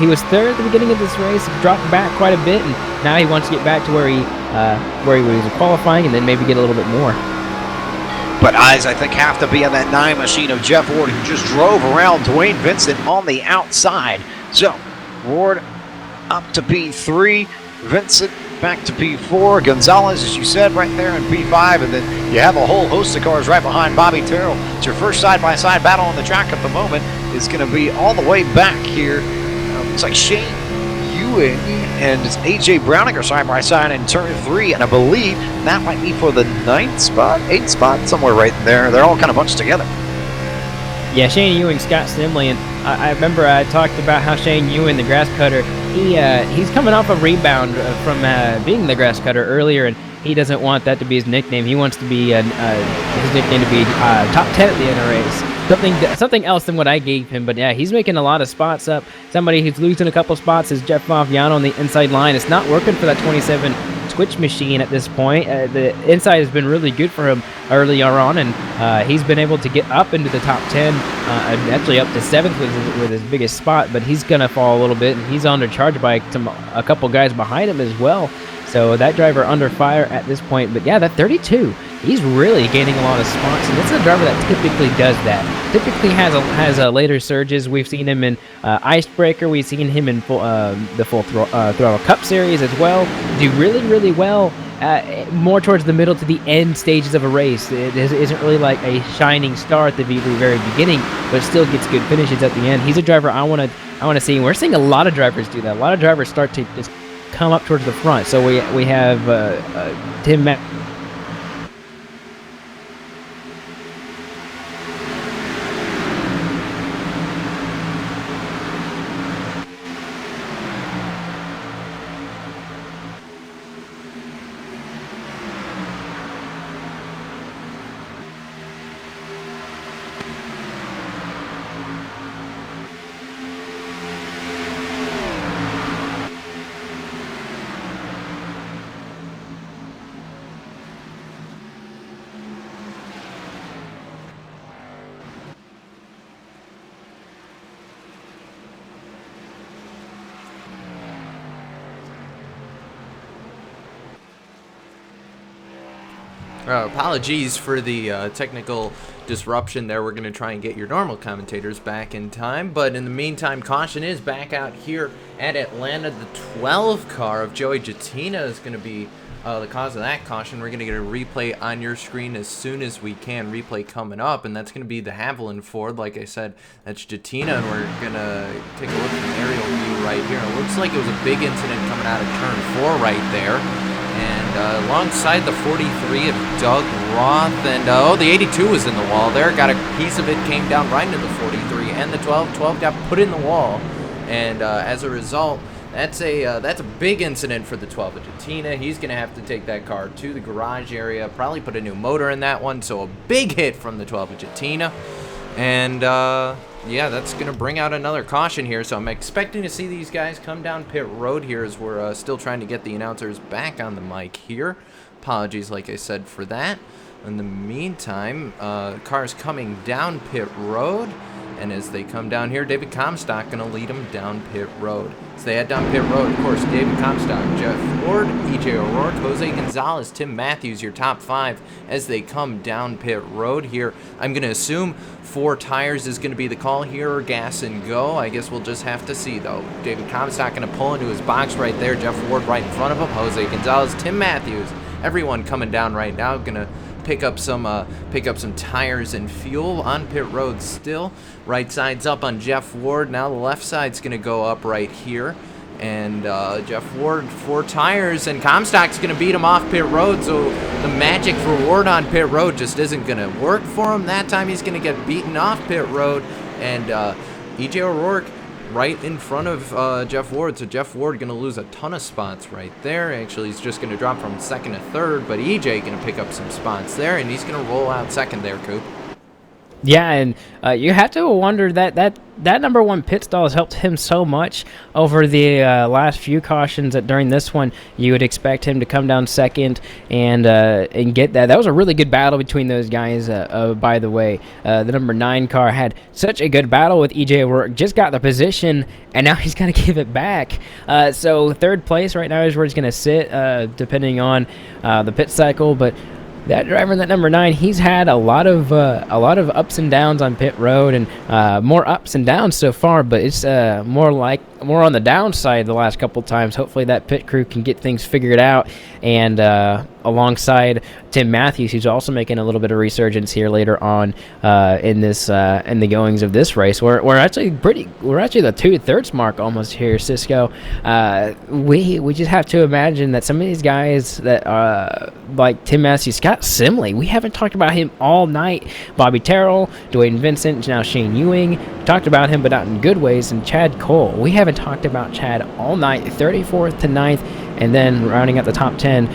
he was 3rd at the beginning of this race, dropped back quite a bit, and now he wants to get back to where he was qualifying, and then maybe get a little bit more. But eyes, I think, have to be on that 9 machine of Jeff Ward, who just drove around Dwayne Vincent on the outside. So, Ward up to P3. Vincent back to P4. Gonzalez, as you said, right there in P5. And then you have a whole host of cars right behind Bobby Terrell. It's your first side-by-side battle on the track at the moment. Is going to be all the way back here. Looks like Shane Ewing and it's AJ Browning are side-by-side in turn 3. And I believe that might be for the 9th spot, 8th spot, somewhere right there. They're all kind of bunched together. Yeah, Shane Ewing, Scott Simley, and I remember I talked about how Shane Ewing, the grass cutter, he's coming off a rebound from being the grass cutter earlier, and he doesn't want that to be his nickname. He wants to be his nickname to be top 10 at the end of the race. Something else than what I gave him, but yeah, he's making a lot of spots up. Somebody who's losing a couple spots is Jeff Favignano on the inside line. It's not working for that 27 Twitch machine at this point. The inside has been really good for him early on, and he's been able to get up into the top 10, actually up to 7th with his biggest spot, but he's going to fall a little bit, and he's undercharged by a couple guys behind him as well. So that driver under fire at this point. But yeah, that 32, he's really gaining a lot of spots, and this is a driver that typically does that. Typically has later surges. We've seen him in Icebreaker. We've seen him in the Full Throttle Cup Series as well. Do really, really well more towards the middle to the end stages of a race. It isn't really like a shining star at the very beginning, but still gets good finishes at the end. He's a driver I want to see. And we're seeing a lot of drivers do that. A lot of drivers start to just come up towards the front. So we have Tim Matt. Apologies for the technical disruption there. We're going to try and get your normal commentators back in time. But in the meantime, caution is back out here at Atlanta. The 12 car of Joey Jattina is going to be the cause of that caution. We're going to get a replay on your screen as soon as we can. Replay coming up, and that's going to be the Haviland Ford. Like I said, that's Jattina, and we're going to take a look at the aerial view right here. It looks like it was a big incident coming out of turn 4 right there. And alongside the 43 of Doug Roth, and the 82 was in the wall there. Got a piece of it, came down right into the 43, and the 12 got put in the wall. And as a result, that's a big incident for the 12 of Jattina. He's going to have to take that car to the garage area, probably put a new motor in that one. So a big hit from the 12 of Jattina. And yeah, that's going to bring out another caution here. So I'm expecting to see these guys come down pit road here as we're still trying to get the announcers back on the mic here. Apologies, like I said, for that. In the meantime, cars coming down pit road. And as they come down here, David Comstock going to lead them down pit road. So they head down pit road, of course, David Comstock, Jeff Ward, EJ O'Rourke, Jose Gonzalez, Tim Matthews, your top 5 as they come down pit road here. I'm going to assume 4 tires is going to be the call here, or gas and go. I guess we'll just have to see, though. David Comstock going to pull into his box right there. Jeff Ward right in front of him. Jose Gonzalez, Tim Matthews, everyone coming down right now. Going to pick up some tires and fuel on pit road still. Right side's up on Jeff Ward. Now the left side's going to go up right here. And Jeff Ward, 4 tires, and Comstock's going to beat him off pit road, so the magic for Ward on pit road just isn't going to work for him. That time he's going to get beaten off pit road, and EJ O'Rourke right in front of Jeff Ward, so Jeff Ward going to lose a ton of spots right there. Actually, he's just going to drop from 2nd to 3rd, but EJ going to pick up some spots there, and he's going to roll out 2nd there, Coop. Yeah, and you have to wonder that number 1 pit stall has helped him so much over the last few cautions. That during this one, you would expect him to come down 2nd and get that. That was a really good battle between those guys. By the way, the number 9 car had such a good battle with EJ O'Rourke. Just got the position, and now he's going to give it back. So 3rd place right now is where he's going to sit, depending on the pit cycle, but. That driver in that number 9, he's had a lot of ups and downs on pit road, and more ups and downs so far. But it's more on the downside the last couple times. Hopefully that pit crew can get things figured out, and alongside Tim Matthews, who's also making a little bit of resurgence here later on in the goings of this race. We're actually the 2/3 mark almost here, Cisco. We just have to imagine that some of these guys that like Tim Matthews, Scott Simley, we haven't talked about him all night. Bobby Terrell, Dwayne Vincent, now Shane Ewing, talked about him but not in good ways, and Chad Cole. We haven't talked about Chad all night. 34th to 9th, and then rounding out the top 10,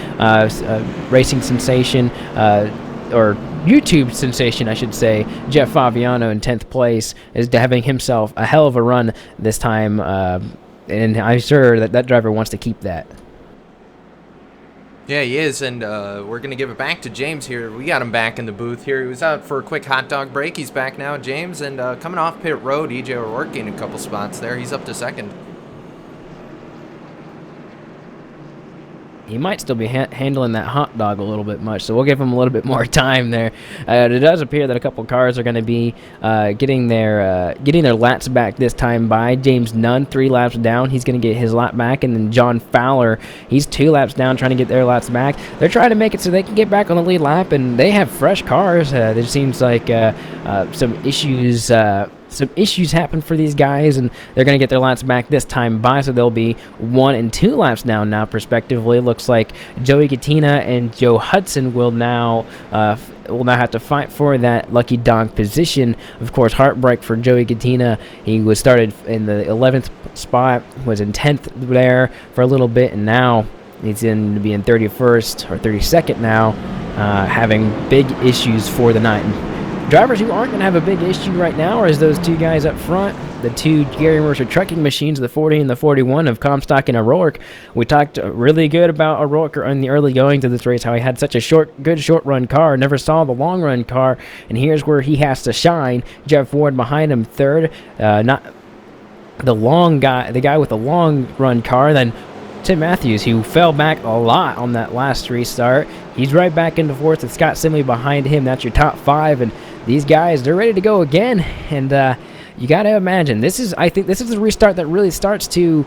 racing sensation, or YouTube sensation, I should say, Jeff Faviano in 10th place, is having himself a hell of a run this time, and I'm sure that driver wants to keep that. Yeah, he is, and we're going to give it back to James here. We got him back in the booth here. He was out for a quick hot dog break. He's back now, James, and coming off pit road, EJ O'Rourke gained a couple spots there. He's up to 2nd. He might still be handling that hot dog a little bit much, so we'll give him a little bit more time there. It does appear that a couple cars are going to be getting their laps back this time by James Nunn, 3 laps down. He's going to get his lap back, and then John Fowler, he's 2 laps down trying to get their laps back. They're trying to make it so they can get back on the lead lap, and they have fresh cars. There seems like some issues happen for these guys, and they're going to get their laps back this time by, so they'll be 1 and 2 laps down now, prospectively. Looks like Joey Katina and Joe Hudson will now have to fight for that lucky dog position. Of course, heartbreak for Joey Katina. He was started in the 11th spot, was in 10th there for a little bit, and now he's in to be in 31st or 32nd now, having big issues for the night. Drivers who aren't going to have a big issue right now are those 2 guys up front, the 2 Gary Mercer trucking machines, the 40 and the 41 of Comstock and O'Rourke. We talked really good about O'Rourke in the early goings of this race, how he had such a good short-run car, never saw the long-run car, and here's where he has to shine. Jeff Ward behind him 3rd, not the guy with the long-run car, then Tim Matthews, who fell back a lot on that last restart. He's right back into 4th with Scott Simley behind him. That's your top 5, and these guys, they're ready to go again, and you got to imagine I think this is the restart that really starts to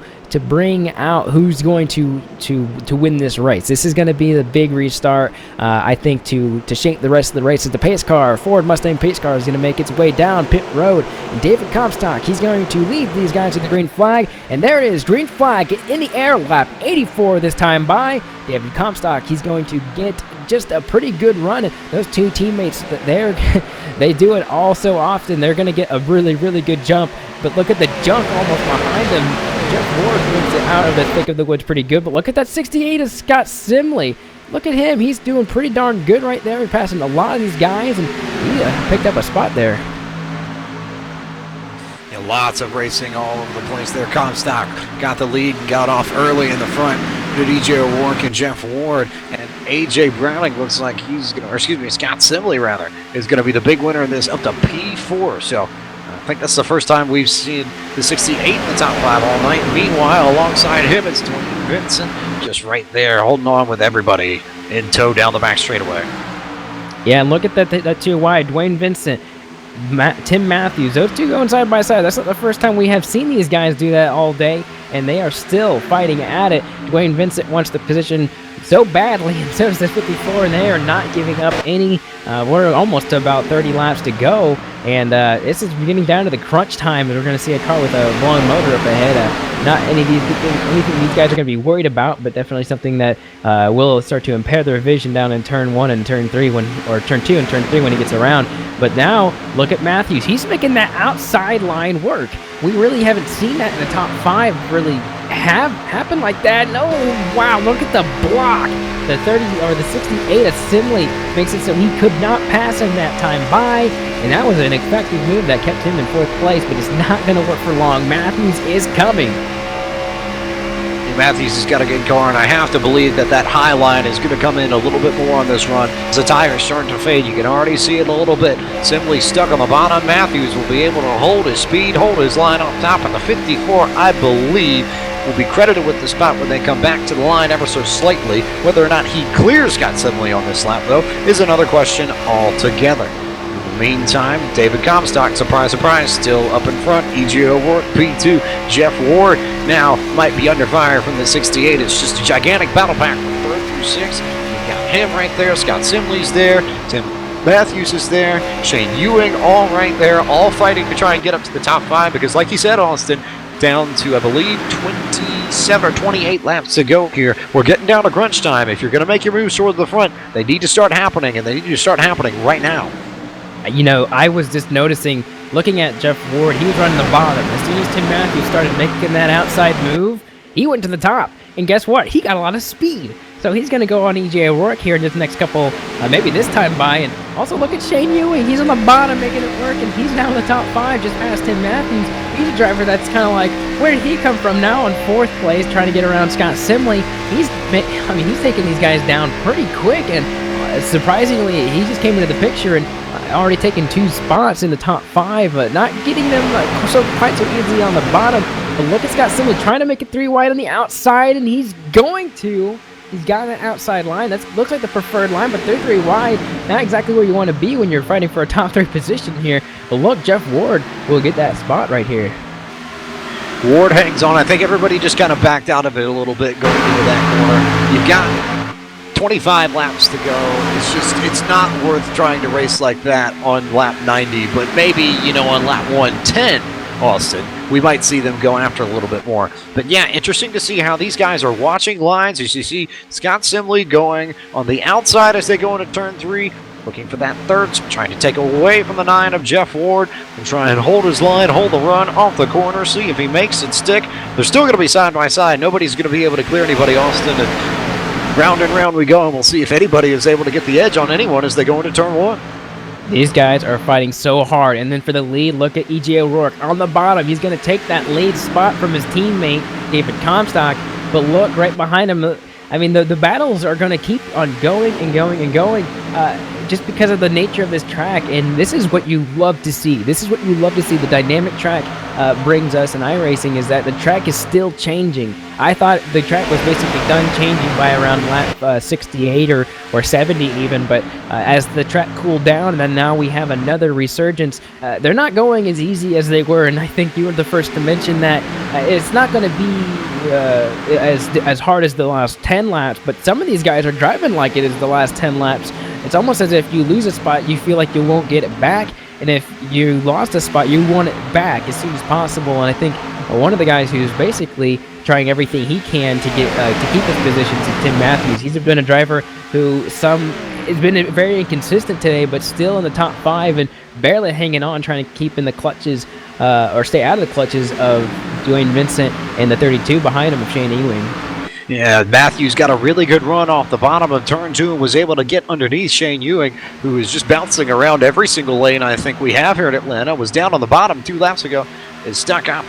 bring out who's going to win this race. This is going to be the big restart, I think, to shape the rest of the races. The pace car, Ford Mustang pace car, is going to make its way down pit road. And David Comstock, he's going to lead these guys to the green flag, and there it is, green flag in the air, lap 84 this time by David Comstock. He's going to get just a pretty good run, and those 2 teammates, they do it all so often. They're going to get a really, really good jump, but look at the junk almost behind them. Jeff Ward moves it out of the thick of the woods pretty good, but look at that 68 of Scott Simley. Look at him. He's doing pretty darn good right there. He's passing a lot of these guys, and he picked up a spot there. Yeah, lots of racing all over the place there. Comstock got the lead and got off early in the front. Good EJ O'Rourke and Jeff Ward, and AJ Browning looks like Scott Simley rather, is going to be the big winner in this, up to P4. So I think that's the first time we've seen the 68 in the top 5 all night. Meanwhile, alongside him, it's Dwayne Vincent, just right there, holding on with everybody in tow down the back straightaway. Yeah, and look at that 2 wide. Dwayne Vincent, Tim Matthews, those 2 going side by side. That's not the first time we have seen these guys do that all day, and they are still fighting at it. Dwayne Vincent wants the position so badly, and so does the 54, and they are not giving up any. We're almost to about 30 laps to go, and this is getting down to the crunch time, and we're going to see a car with a long motor up ahead. Not anything these guys are going to be worried about, but definitely something that will start to impair their vision down in turn 1 and turn 3 or turn 2 and turn 3 when he gets around. But now look at Matthews. He's making that outside line work. We really haven't seen that in the top 5 really happen like that. No, wow, look at the block. The 30 or the 68 of Simley makes it so he could not pass him that time by, and that was an effective move that kept him in 4th place, but it's not going to work for long. Matthews is coming. Matthews has got a good car, and I have to believe that high line is going to come in a little bit more on this run. As the tire's starting to fade, you can already see it a little bit. Simply stuck on the bottom. Matthews will be able to hold his speed, hold his line up top, and the 54, I believe, will be credited with the spot when they come back to the line ever so slightly. Whether or not he clears Scott Simley on this lap, though, is another question altogether. In the meantime, David Comstock, surprise, surprise, still up in front. E.J. O'Rourke, P2. Jeff Ward now might be under fire from the 68. It's just a gigantic battle pack from 3rd through 6th. You've got him right there. Scott Simley's there. Tim Matthews is there. Shane Ewing all right there, all fighting to try and get up to the top 5 because, like you said, Austin, down to, I believe, 27 or 28 laps to go here. We're getting down to crunch time. If you're going to make your moves toward the front, they need to start happening, and they need to start happening right now. You know, I was just noticing, looking at Jeff Ward, he was running the bottom. As soon as Tim Matthews started making that outside move, he went to the top. And guess what? He got a lot of speed. So he's going to go on E.J. O'Rourke here in this next couple, maybe this time by. And also look at Shane Ewing. He's on the bottom making it work, and he's now in the top 5 just past Tim Matthews. He's a driver that's kind of like, where did he come from now in 4th place trying to get around Scott Simley? He's taking these guys down pretty quick, and surprisingly, he just came into the picture and already taken 2 spots in the top 5, but not getting them quite so easily on the bottom. But look at Scott Simley trying to make it 3 wide on the outside, and he's got that outside line. That looks like the preferred line, but they're 3 wide. Not exactly where you want to be when you're fighting for a top 3 position here. But look, Jeff Ward will get that spot right here. Ward hangs on. I think everybody just kind of backed out of it a little bit going into that corner. You've got 25 laps to go. It's not worth trying to race like that on lap 90, but maybe, on lap 110, Austin, we might see them go after a little bit more. But yeah, interesting to see how these guys are watching lines. As you see Scott Simley going on the outside as they go into turn 3, looking for that 3rd, so trying to take away from the 9 of Jeff Ward and try and hold his line, hold the run off the corner, see if he makes it stick. They're still going to be side by side. Nobody's going to be able to clear anybody, Austin, and round and round we go, and we'll see if anybody is able to get the edge on anyone as they go into turn 1. These guys are fighting so hard. And then for the lead, look at E.J. O'Rourke on the bottom. He's going to take that lead spot from his teammate, David Comstock. But look, right behind him, the battles are going to keep on going and going and going just because of the nature of this track. And this is what you love to see. The dynamic track brings us in iRacing is that the track is still changing. I thought the track was basically done changing by around lap 68 or 70 even, but as the track cooled down, and then now we have another resurgence, they're not going as easy as they were, and I think you were the first to mention that it's not going to be as hard as the last 10 laps, but some of these guys are driving like it is the last 10 laps. It's almost as if you lose a spot, you feel like you won't get it back, and if you lost a spot, you want it back as soon as possible. And I think one of the guys who's basically trying everything he can to get to keep his positions is Tim Matthews. He's been a driver who has been very inconsistent today, but still in the top 5 and barely hanging on, trying to keep in the clutches or stay out of the clutches of Dwayne Vincent and the 32 behind him of Shane Ewing. Yeah, Matthews got a really good run off the bottom of turn 2 and was able to get underneath Shane Ewing, who is just bouncing around every single lane I think we have here at Atlanta. Was down on the bottom 2 laps ago, is stuck up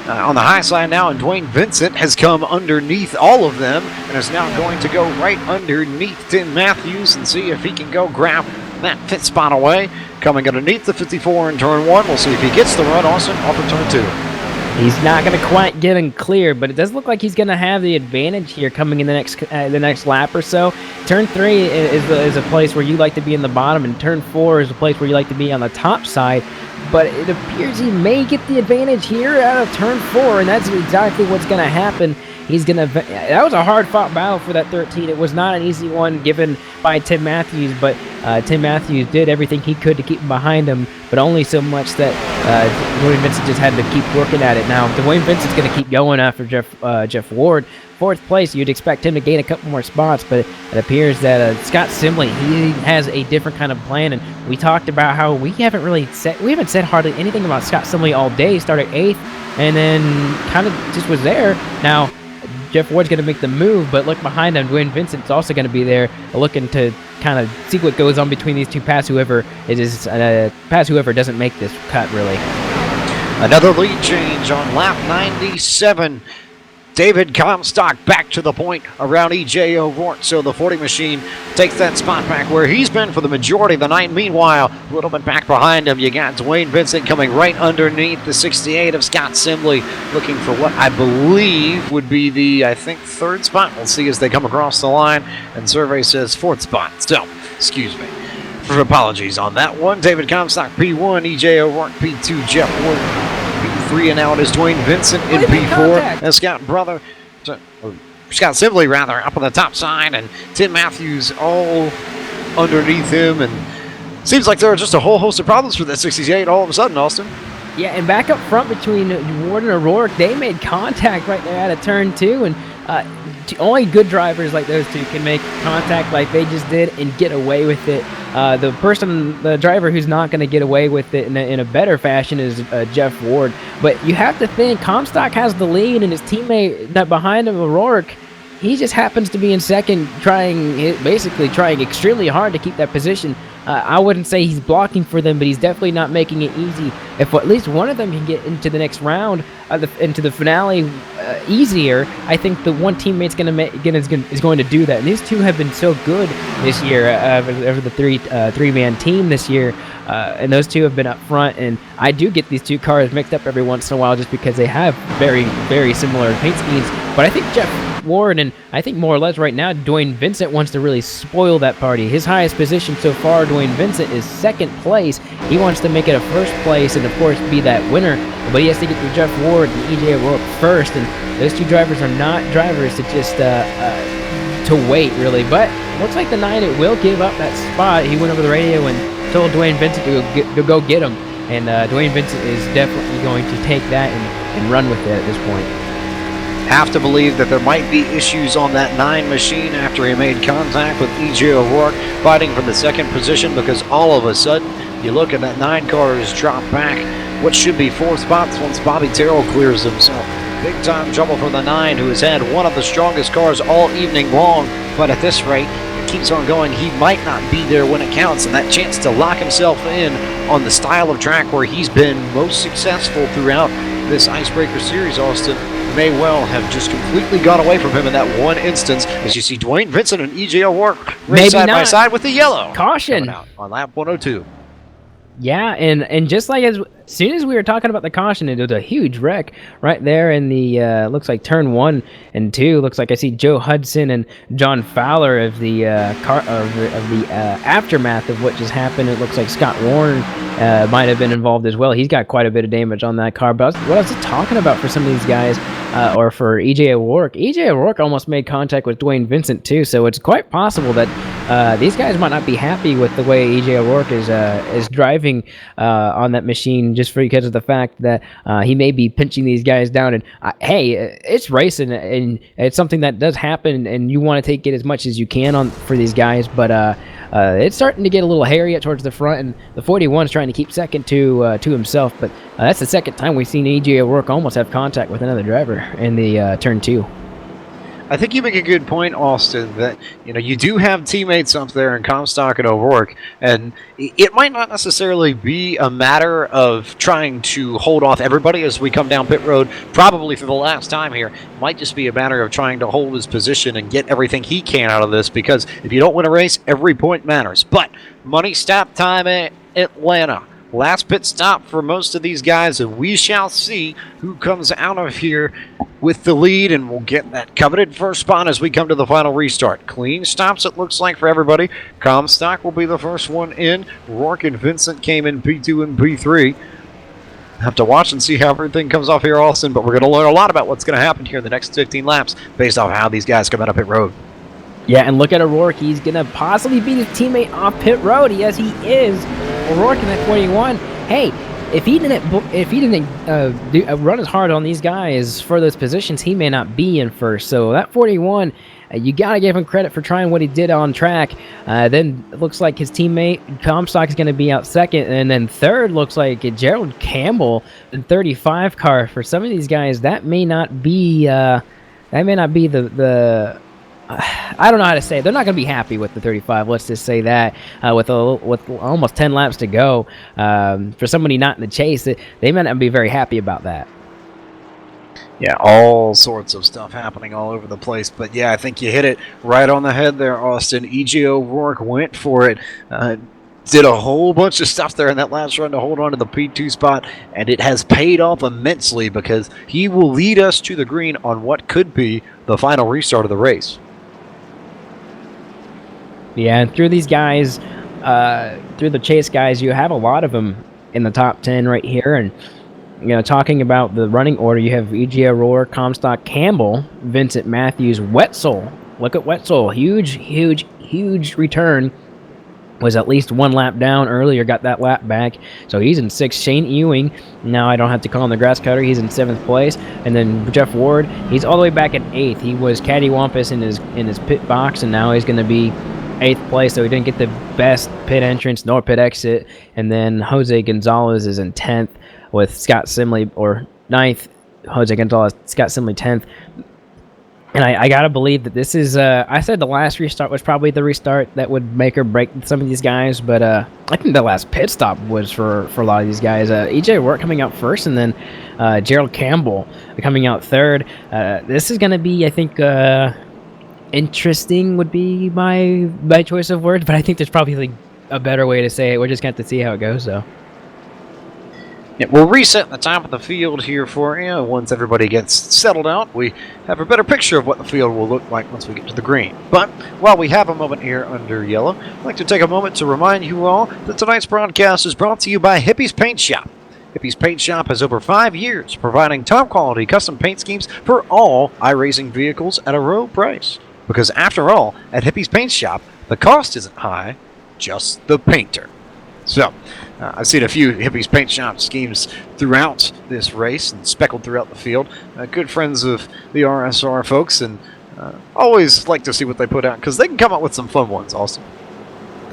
on the high side now, and Dwayne Vincent has come underneath all of them and is now going to go right underneath Tim Matthews and see if he can go grab that 5th spot away. Coming underneath the 54 in turn 1. We'll see if he gets the run, Austin, off of turn 2. He's not going to quite get him clear, but it does look like he's going to have the advantage here coming in the next lap or so. Turn 3 is a place where you like to be in the bottom, and turn 4 is a place where you like to be on the top side. But it appears he may get the advantage here out of turn 4, and that's exactly what's going to happen. That was a hard-fought battle for that 13. It was not an easy one given by Tim Matthews, but Tim Matthews did everything he could to keep him behind him, but only so much that Dwayne Vincent just had to keep working at it. Now, Dwayne Vincent's going to keep going after Jeff Ward. 4th place, you'd expect him to gain a couple more spots, but it appears that Scott Simley, he has a different kind of plan, and we talked about how we haven't said hardly anything about Scott Simley all day. He started 8th, and then kind of just was there. Now, Jeff Ward's going to make the move, but look behind him, Dwayne Vincent's also going to be there looking to kind of see what goes on between these two, pass whoever doesn't make this cut, really. Another lead change on lap 97. David Comstock back to the point around E.J. O'Rourke. So the 40 machine takes that spot back where he's been for the majority of the night. Meanwhile, a little bit back behind him, you got Dwayne Vincent coming right underneath the 68 of Scott Simley, looking for what I believe would be the, I think, third spot. We'll see as they come across the line, and survey says fourth spot. So, excuse me for apologies on that one. David Comstock, P1, E.J. O'Rourke, P2, Jeff Wood, P3, and now it is Dwayne Vincent in P4. And Scott Sibley, rather, up on the top side, and Tim Matthews all underneath him. And seems like there are just a whole host of problems for that 68 all of a sudden, Austin. Yeah, and back up front between Ward and O'Rourke, they made contact right there at a turn 2, and only good drivers like those two can make contact like they just did and get away with it. The driver who's not going to get away with it in a better fashion is Jeff Ward. But you have to think Comstock has the lead, and his teammate that behind him, O'Rourke, he just happens to be in second, basically trying extremely hard to keep that position. I wouldn't say he's blocking for them, but he's definitely not making it easy. If at least one of them can get into the next round, into the finale easier, I think the one teammate's is going to do that. And these two have been so good this year over the three-man team this year, and those two have been up front. And I do get these two cars mixed up every once in a while just because they have very, very similar paint schemes. But I think Jeff Ward, and I think more or less right now, Dwayne Vincent wants to really spoil that party. His highest position so far, Dwayne Vincent, is second place. He wants to make it a first place and, of course, be that winner. But he has to get through Jeff Ward and E.J. O'Rourke first. And those two drivers are not drivers to just to wait, really. But looks like the 9 will give up that spot. He went over the radio and told Dwayne Vincent to go get him. And Dwayne Vincent is definitely going to take that and run with it at this point. Have to believe that there might be issues on that 9 machine after he made contact with E.J. O'Rourke fighting for the second position, because all of a sudden you look at that 9 car has dropped back what should be 4 spots once Bobby Terrell clears himself. Big time trouble for the 9, who has had one of the strongest cars all evening long, but at this rate it keeps on going. He might not be there when it counts, and that chance to lock himself in on the style of track where he's been most successful throughout this Icebreaker Series, Austin, may well have just completely gone away from him in that one instance, as you see Dwayne Vincent and E.J. O'Rourke race side by side with the yellow. Caution out on lap 102. Yeah, and just like as soon as we were talking about the caution, it was a huge wreck right there in the looks like turn 1 and 2. Looks like I see Joe Hudson and John Fowler of the aftermath of what just happened. It looks like Scott Warren might have been involved as well. He's got quite a bit of damage on that car. But what I was talking about for some of these guys, or for E.J. O'Rourke, E.J. O'Rourke almost made contact with Dwayne Vincent too. So it's quite possible that these guys might not be happy with the way E.J. O'Rourke is driving on that machine, just because of the fact that he may be pinching these guys down. And hey, it's racing, and it's something that does happen, and you want to take it as much as you can for these guys. But it's starting to get a little hairy towards the front, and the 41 is trying to keep second to himself. But that's the second time we've seen E.J. O'Rourke almost have contact with another driver in the turn 2. I think you make a good point, Austin, that you do have teammates up there in Comstock and O'Rourke, and it might not necessarily be a matter of trying to hold off everybody as we come down pit road, probably for the last time here. It might just be a matter of trying to hold his position and get everything he can out of this, because if you don't win a race, every point matters. But money stop time at Atlanta. Last pit stop for most of these guys, and we shall see who comes out of here with the lead, and we'll get that coveted first spot as we come to the final restart. Clean stops, it looks like, for everybody. Comstock will be the first one in. Rourke and Vincent came in P2 and P3. Have to watch and see how everything comes off here, Austin, but we're going to learn a lot about what's going to happen here in the next 15 laps based off how these guys come out of pit road. Yeah, and look at O'Rourke. He's going to possibly beat his teammate off pit road. Yes, he is. O'Rourke in that 41. Hey, if he didn't run as hard on these guys for those positions, he may not be in first. So that 41, you got to give him credit for trying what he did on track. Then it looks like his teammate Comstock is going to be out second, and then third looks like Gerald Campbell in 35 car. For some of these guys, that may not be the I don't know how to say it. They're not going to be happy with the 35. Let's just say that with almost 10 laps to go, for somebody not in the chase, they may not be very happy about that. Yeah, all sorts of stuff happening all over the place. But yeah, I think you hit it right on the head there, Austin. E.J. O'Rourke went for it. Did a whole bunch of stuff there in that last run to hold on to the P2 spot, and it has paid off immensely because he will lead us to the green on what could be the final restart of the race. Yeah, and through these guys, through the chase guys, you have a lot of them in the top 10 right here. And, you know, talking about the running order, you have E.J. O'Rourke, Comstock, Campbell, Vincent Matthews, Wetzel. Look at Wetzel. Huge return. Was at least one lap down earlier, got that lap back. So he's in 6th. Shane Ewing, now I don't have to call him the grass cutter, he's in 7th place. And then Jeff Ward, he's all the way back at 8th. He was cattywampus in his pit box, and now he's going to be 8th place, so he didn't get the best pit entrance nor pit exit. And then Jose Gonzalez is in 10th with Scott Simley, or 9th. Jose Gonzalez, Scott Simley 10th. And I gotta believe that this is, I said the last restart was probably the restart that would make or break some of these guys, but I think the last pit stop was for a lot of these guys. E.J. O'Rourke coming out first, and then Gerald Campbell coming out third. This is gonna be, I think, interesting would be my choice of words, but I think there's probably a better way to say it. We're just gonna have to see how it goes, though. Yeah, we'll reset the top of the field here for you. Once everybody gets settled out, we have a better picture of what the field will look like once we get to the green. But while we have a moment here under yellow, I'd like to take a moment to remind you all that tonight's broadcast is brought to you by Hippie's Paint Shop. Hippie's Paint Shop has over 5 years providing top-quality custom paint schemes for all iRacing vehicles at a low price. Because after all, at Hippie's Paint Shop, the cost isn't high, just the painter. So, I've seen a few Hippies Paint Shop schemes throughout this race and speckled throughout the field. Good friends of the RSR folks, and always like to see what they put out because they can come up with some fun ones also.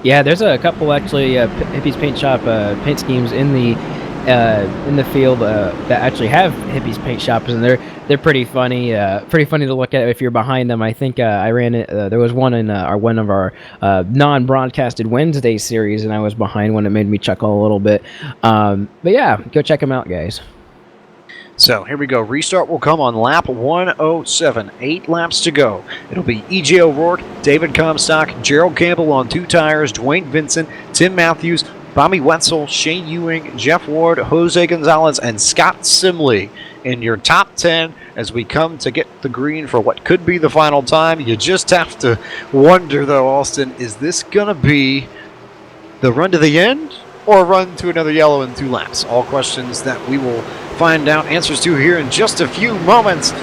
Yeah, there's a couple actually Hippies Paint Shop paint schemes in the field that actually have Hippies Paint Shops, and they're pretty funny to look at if you're behind them. I think I ran it. There was one in one of our non-broadcasted Wednesday series, and I was behind one. It made me chuckle a little bit. But yeah, go check them out, guys. So here we go. Restart will come on lap 107. 8 laps to go. It'll be E.J. O'Rourke, David Comstock, Gerald Campbell on 2 tires, Dwayne Vincent, Tim Matthews, Bobby Wetzel, Shane Ewing, Jeff Ward, Jose Gonzalez, and Scott Simley in your top 10 as we come to get the green for what could be the final time. You just have to wonder, though, Austin, is this going to be the run to the end or a run to another yellow in 2 laps? All questions that we will find out answers to here in just a few moments.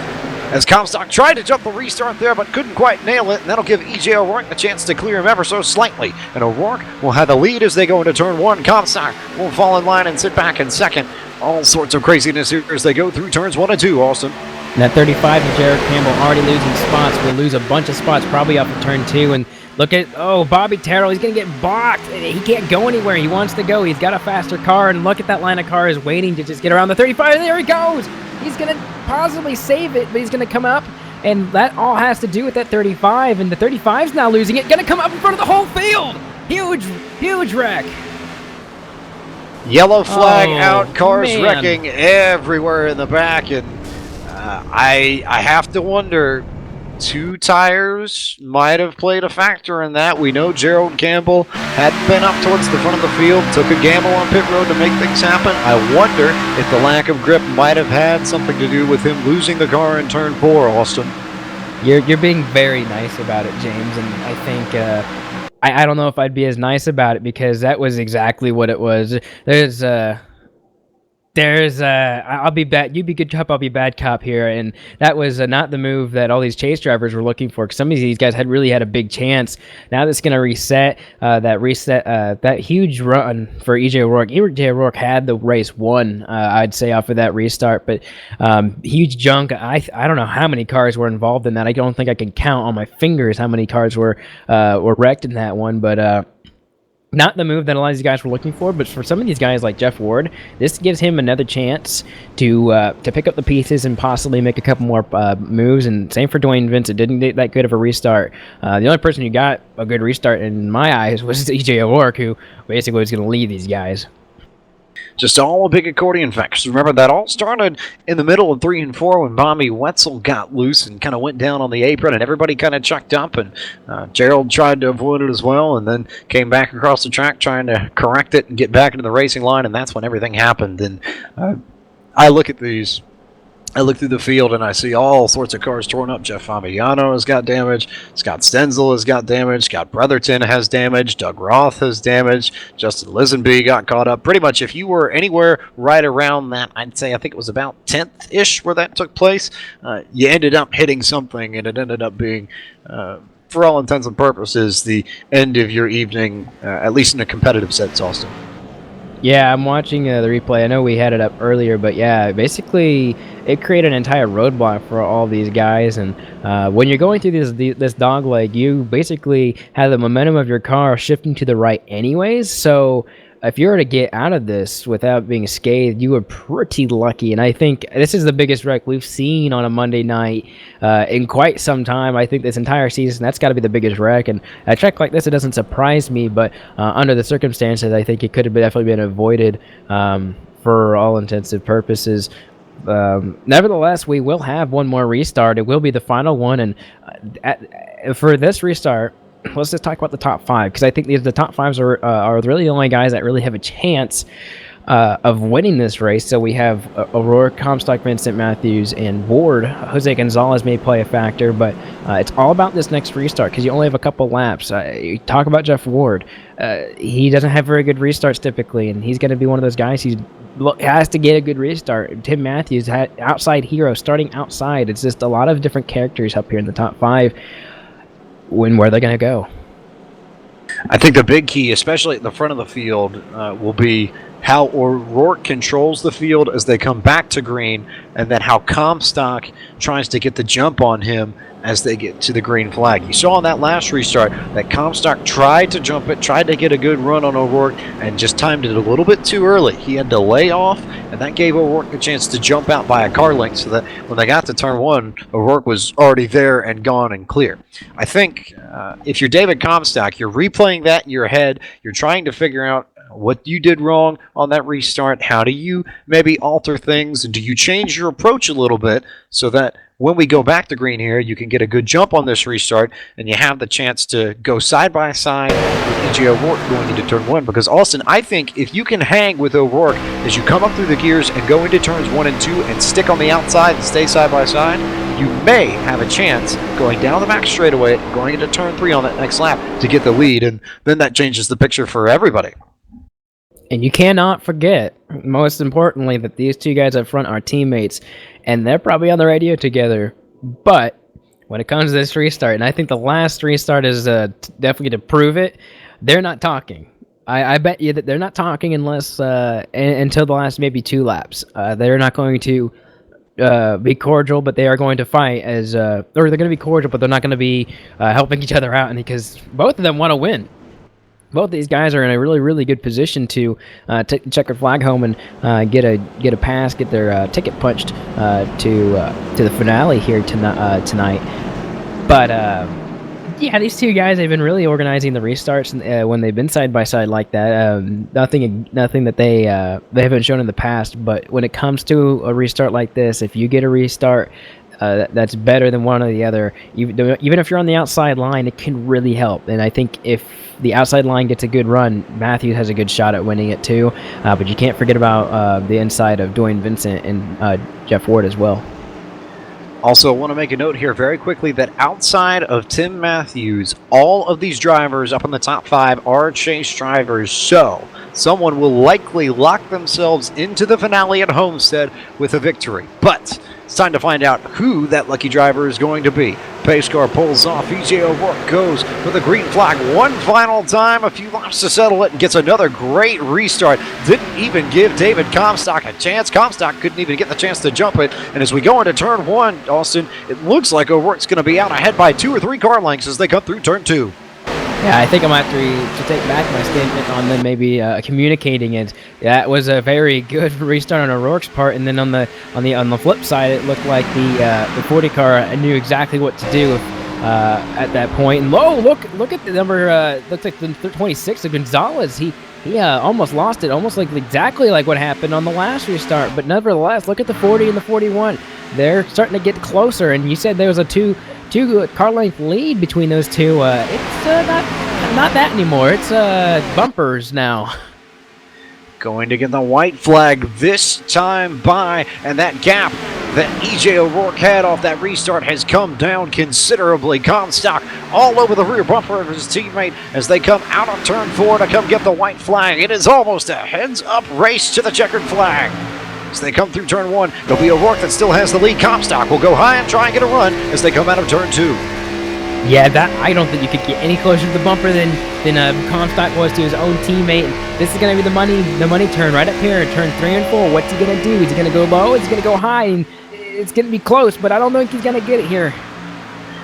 As Comstock tried to jump the restart there, but couldn't quite nail it, and that'll give E.J. O'Rourke a chance to clear him ever so slightly. And O'Rourke will have the lead as they go into turn 1. Comstock will fall in line and sit back in second. All sorts of craziness here as they go through turns 1 and 2, Austin. And at 35, Jared Campbell already losing spots. Will lose a bunch of spots probably off of turn 2. And look at, Bobby Terrell, he's going to get blocked. He can't go anywhere. He wants to go. He's got a faster car, and look at that line of cars waiting to just get around the 35. There he goes. He's going to possibly save it, but he's going to come up, and that all has to do with that 35, and the 35's now losing it. Going to come up in front of the whole field. Huge wreck. Yellow flag out, cars wrecking everywhere in the back, and I have to wonder, 2 tires might have played a factor in that. We know Gerald Campbell had been up towards the front of the field, took a gamble on pit road to make things happen. I wonder if the lack of grip might have had something to do with him losing the car in turn 4, Austin. You're being very nice about it, James, and I think I don't know if I'd be as nice about it because that was exactly what it was. I'll be bad. You be good cop, I'll be bad cop here, and that was not the move that all these chase drivers were looking for. Because some of these guys had really had a big chance. Now that's going to reset that huge run for E.J. O'Rourke. E.J. O'Rourke had the race won, I'd say, off of that restart, but huge junk. I don't know how many cars were involved in that. I don't think I can count on my fingers how many cars were wrecked in that one, but. Not the move that a lot of these guys were looking for, but for some of these guys like Jeff Ward, this gives him another chance to pick up the pieces and possibly make a couple more moves. And same for Dwayne Vincent. Didn't get that good of a restart. The only person who got a good restart in my eyes was E.J. O'Rourke, who basically was going to lead these guys. just all a big accordion effect. 'Cause remember, that all started in the middle of 3 and 4 when Bobby Wetzel got loose and kind of went down on the apron, and everybody kind of chucked up, and Gerald tried to avoid it as well, and then came back across the track trying to correct it and get back into the racing line, and that's when everything happened. And I look at these. I look through the field and I see all sorts of cars torn up. Jeff Fabiano has got damage. Scott Stenzel has got damage. Scott Brotherton has damage. Doug Roth has damage. Justin Lisenby got caught up. Pretty much if you were anywhere right around that, I'd say I think it was about 10th-ish where that took place, you ended up hitting something, and it ended up being, for all intents and purposes, the end of your evening, at least in a competitive sense, Austin. Yeah, I'm watching the replay. I know we had it up earlier, but yeah, basically it created an entire roadblock for all these guys. And when you're going through this dog leg, you basically have the momentum of your car shifting to the right anyways. So if you were to get out of this without being scathed, you were pretty lucky. And I think this is the biggest wreck we've seen on a Monday night in quite some time. I think this entire season, that's got to be the biggest wreck. And a track like this, it doesn't surprise me. But under the circumstances, I think it could have definitely been avoided for all intents and purposes. Nevertheless, we will have one more restart. It will be the final one. And for this restart, let's just talk about the top 5, because I think the top 5s are really the only guys that really have a chance of winning this race. So we have O'Rourke, Comstock, Vincent Matthews, and Ward. Jose Gonzalez may play a factor, but it's all about this next restart because you only have a couple laps. You talk about Jeff Ward. He doesn't have very good restarts typically, and he's going to be one of those guys who has to get a good restart. Tim Matthews, outside hero, starting outside. It's just a lot of different characters up here in the top 5. Where they're going to go. I think the big key, especially at the front of the field, will be how O'Rourke controls the field as they come back to green, and then how Comstock tries to get the jump on him as they get to the green flag. You saw on that last restart that Comstock tried to jump it, tried to get a good run on O'Rourke, and just timed it a little bit too early. He had to lay off, and that gave O'Rourke a chance to jump out by a car length, so that when they got to turn 1, O'Rourke was already there and gone and clear. I think if you're David Comstock, you're replaying that in your head, you're trying to figure out what you did wrong on that restart, how do you maybe alter things, and do you change your approach a little bit so that when we go back to green here, you can get a good jump on this restart, and you have the chance to go side by side with E.J. O'Rourke going into turn 1. Because, Austin, I think if you can hang with O'Rourke as you come up through the gears and go into turns 1 and 2 and stick on the outside and stay side by side, you may have a chance going down the back straightaway, going into turn 3 on that next lap to get the lead, and then that changes the picture for everybody. And you cannot forget, most importantly, that these two guys up front are teammates, and they're probably on the radio together. But when it comes to this restart, and I think the last restart is definitely to prove it, they're not talking. I bet you that they're not talking unless until the last maybe 2 laps. They're not going to be cordial, but they are going to fight or they're going to be cordial, but they're not going to be helping each other out, and because both of them want to win. Both these guys are in a really, really good position to take the checkered flag home and get a pass, get their ticket punched to the finale here tonight. But yeah, these two guys, they've been really organizing the restarts when they've been side by side like that. Nothing that they haven't shown in the past. But when it comes to a restart like this, if you get a restart that's better than one or the other, even if you're on the outside line, it can really help. And I think if the outside line gets a good run, Matthews has a good shot at winning it too. But you can't forget about the inside of Dwayne Vincent and Jeff Ward as well. Also, I want to make a note here very quickly that outside of Tim Matthews, all of these drivers up in the top 5 are chase drivers. So someone will likely lock themselves into the finale at Homestead with a victory. But it's time to find out who that lucky driver is going to be. Pace car pulls off. E.J. O'Rourke goes with a green flag one final time. A few laps to settle it and gets another great restart. Didn't even give David Comstock a chance. Comstock couldn't even get the chance to jump it. And as we go into turn 1, Austin, it looks like O'Rourke's going to be out ahead by 2 or 3 car lengths as they come through turn 2. Yeah, I think I'm going to have to take back my statement on them maybe communicating it. That was a very good restart on O'Rourke's part, and then on the flip side, it looked like the 40 car knew exactly what to do. at that point. And look at the number. Looks like the 26 of Gonzalez. He almost lost it, almost like exactly like what happened on the last restart. But nevertheless, look at the 40 and the 41. They're starting to get closer. And you said there was a two car length lead between those two. It's not that anymore. It's bumpers now. Going to get the white flag this time by, and that gap that EJ O'Rourke had off that restart has come down considerably. Comstock all over the rear bumper of his teammate as they come out of turn 4 to come get the white flag. It is almost a heads-up race to the checkered flag. As they come through turn 1, it'll be O'Rourke that still has the lead. Comstock will go high and try and get a run as they come out of turn 2. Yeah, I don't think you could get any closer to the bumper than Comstock was to his own teammate. This is going to be the money turn right up here, turn 3 and 4. What's he going to do? Is he going to go low? Is he going to go high? And it's going to be close, but I don't think he's going to get it here.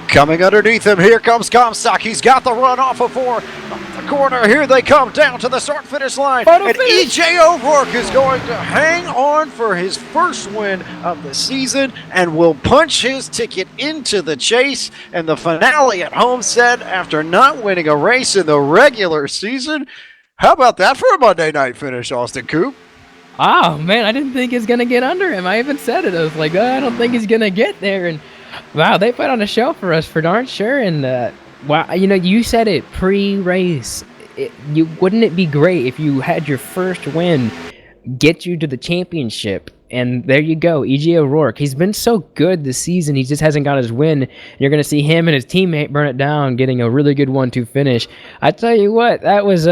Coming underneath him, here comes Comstock. He's got the run off of 4. The corner, here they come down to the start-finish line. And EJ O'Rourke is going to hang on for his first win of the season and will punch his ticket into the chase and the finale at Homestead after not winning a race in the regular season. How about that for a Monday night finish, Austin Coop? Oh, man, I didn't think he was going to get under him. I even said it. I was like, I don't think he's going to get there. And wow, they put on a show for us for darn sure. And wow, you said it pre-race. Wouldn't it be great if you had your first win get you to the championship? And there you go, EJ O'Rourke. He's been so good this season. He just hasn't got his win. You're going to see him and his teammate burn it down, getting a really good 1-2 finish. I tell you what, that was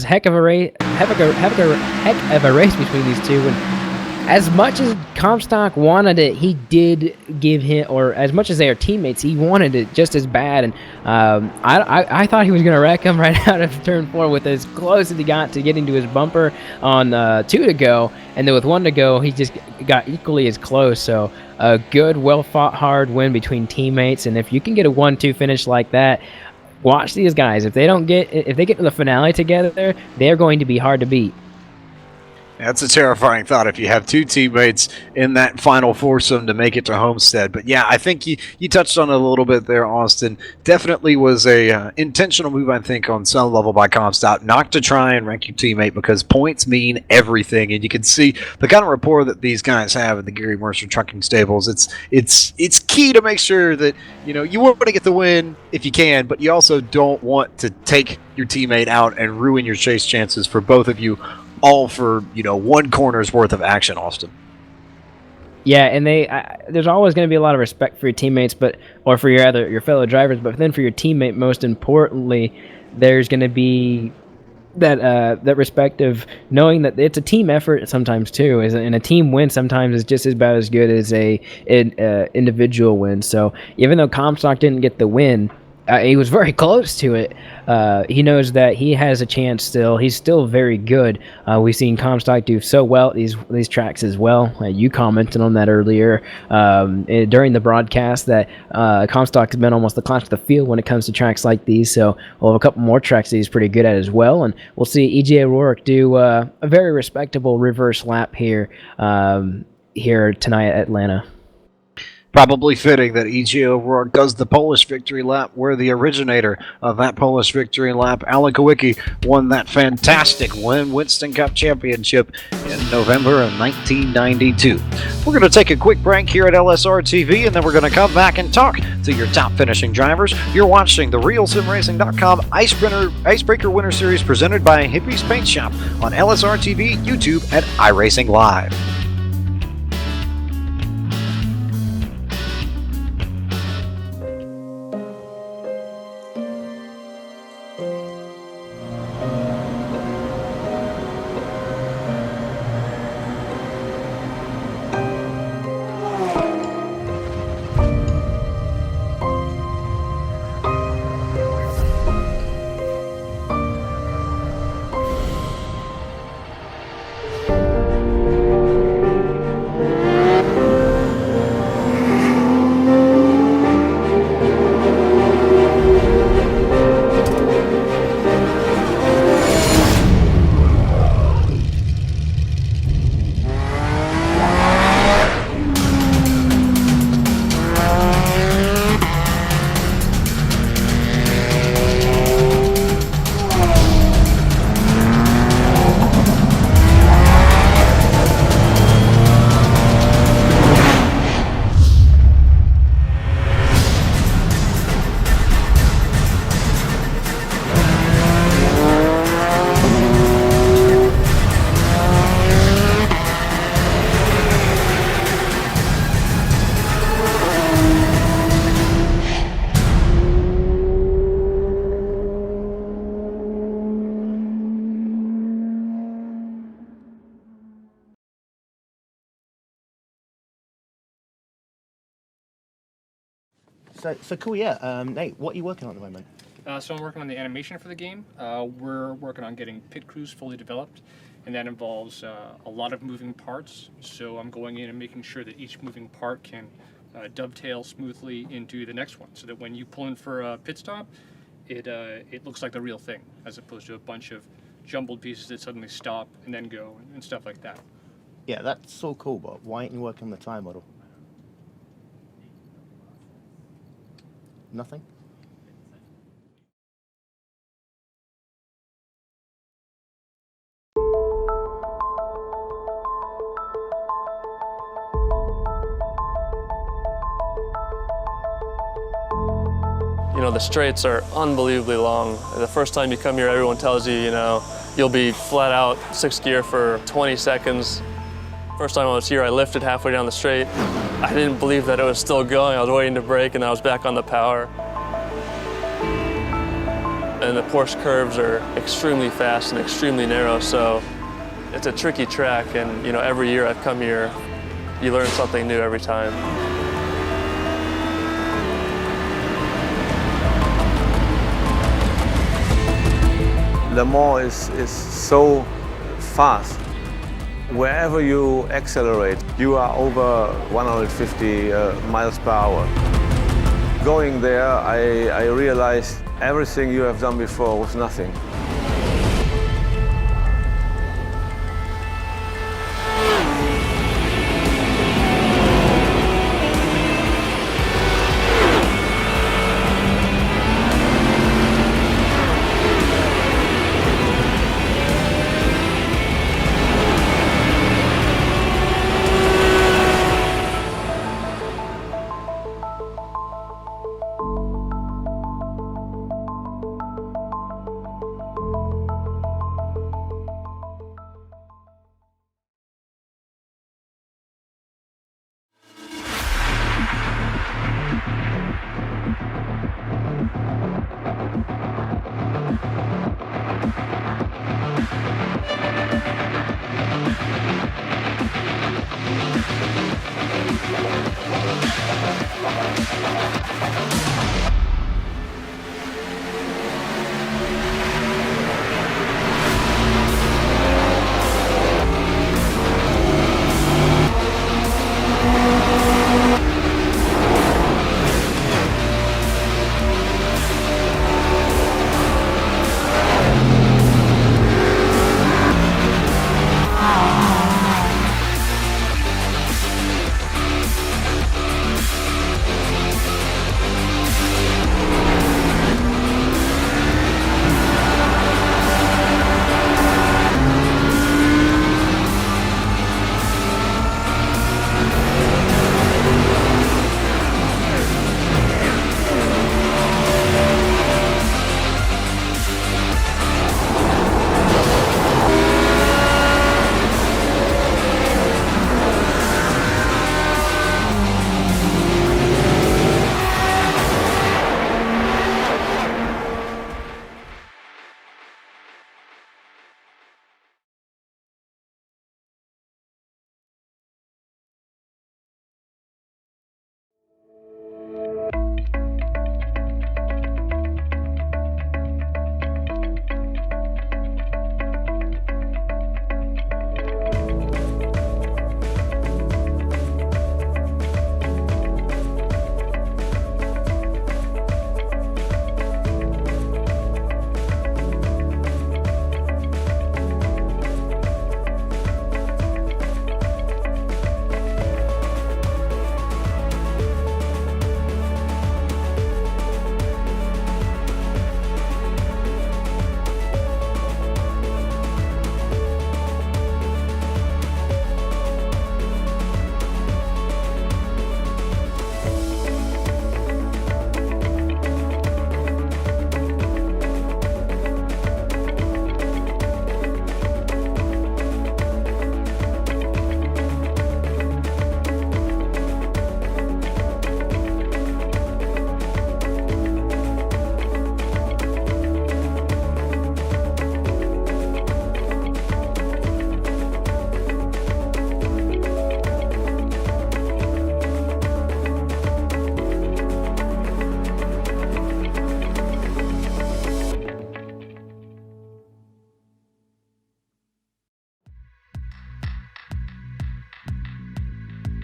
heck of a race, heck of a race between these two. And as much as Comstock wanted it, he did give him, or as much as they are teammates, he wanted it just as bad. And I thought he was going to wreck him right out of turn 4 with as close as he got to getting to his bumper on 2 to go. And then with 1 to go, he just got equally as close. So a good, well-fought, hard win between teammates. And if you can get a 1-2 finish like that, watch these guys. If they get to the finale together, they're going to be hard to beat. That's a terrifying thought if you have 2 teammates in that final foursome to make it to Homestead. But yeah, I think you touched on it a little bit there, Austin. Definitely was a intentional move, I think, on some level by Comstock, not to try and rank your teammate, because points mean everything. And you can see the kind of rapport that these guys have in the Gary Mercer Trucking Stables. It's key to make sure that you want to get the win if you can, but you also don't want to take your teammate out and ruin your chase chances for both of you, all for 1 corner's worth of action, Austin. Yeah, and there's always going to be a lot of respect for your teammates, or for your fellow drivers, but then for your teammate, most importantly, there's going to be that respect of knowing that it's a team effort sometimes too, and a team win sometimes is just as bad as good as an individual win. So even though Comstock didn't get the win, he was very close to it. He knows that he has a chance still. He's still very good. We've seen Comstock do so well at these tracks as well. You commented on that earlier during the broadcast that Comstock has been almost the class of the field when it comes to tracks like these. So we'll have a couple more tracks that he's pretty good at as well. And we'll see EJ O'Rourke do a very respectable reverse lap here tonight at Atlanta. Probably fitting that EJ O'Rourke does the Polish victory lap, where the originator of that Polish victory lap, Alan Kowicki, won that fantastic Winston Cup Championship in November of 1992. We're going to take a quick break here at LSR TV, and then we're going to come back and talk to your top finishing drivers. You're watching the RealSimRacing.com Icebreaker Winter Series presented by Hippie's Paint Shop on LSR TV, YouTube, and iRacing Live. So cool, yeah. Nate, what are you working on at the moment? So I'm working on the animation for the game. We're working on getting pit crews fully developed, and that involves a lot of moving parts. So I'm going in and making sure that each moving part can dovetail smoothly into the next one, so that when you pull in for a pit stop, it looks like the real thing, as opposed to a bunch of jumbled pieces that suddenly stop and then go and stuff like that. Yeah, that's so cool, but why aren't you working on the tire model? Nothing? You know, the straights are unbelievably long. The first time you come here, everyone tells you, you know, you'll be flat out 6th gear for 20 seconds. First time I was here, I lifted halfway down the straight. I didn't believe that it was still going. I was waiting to brake and I was back on the power. And the Porsche curves are extremely fast and extremely narrow, so it's a tricky track. And, you know, every year I've come here, you learn something new every time. Le Mans is so fast. Wherever you accelerate, you are over 150 miles per hour. Going there, I realized everything you have done before was nothing.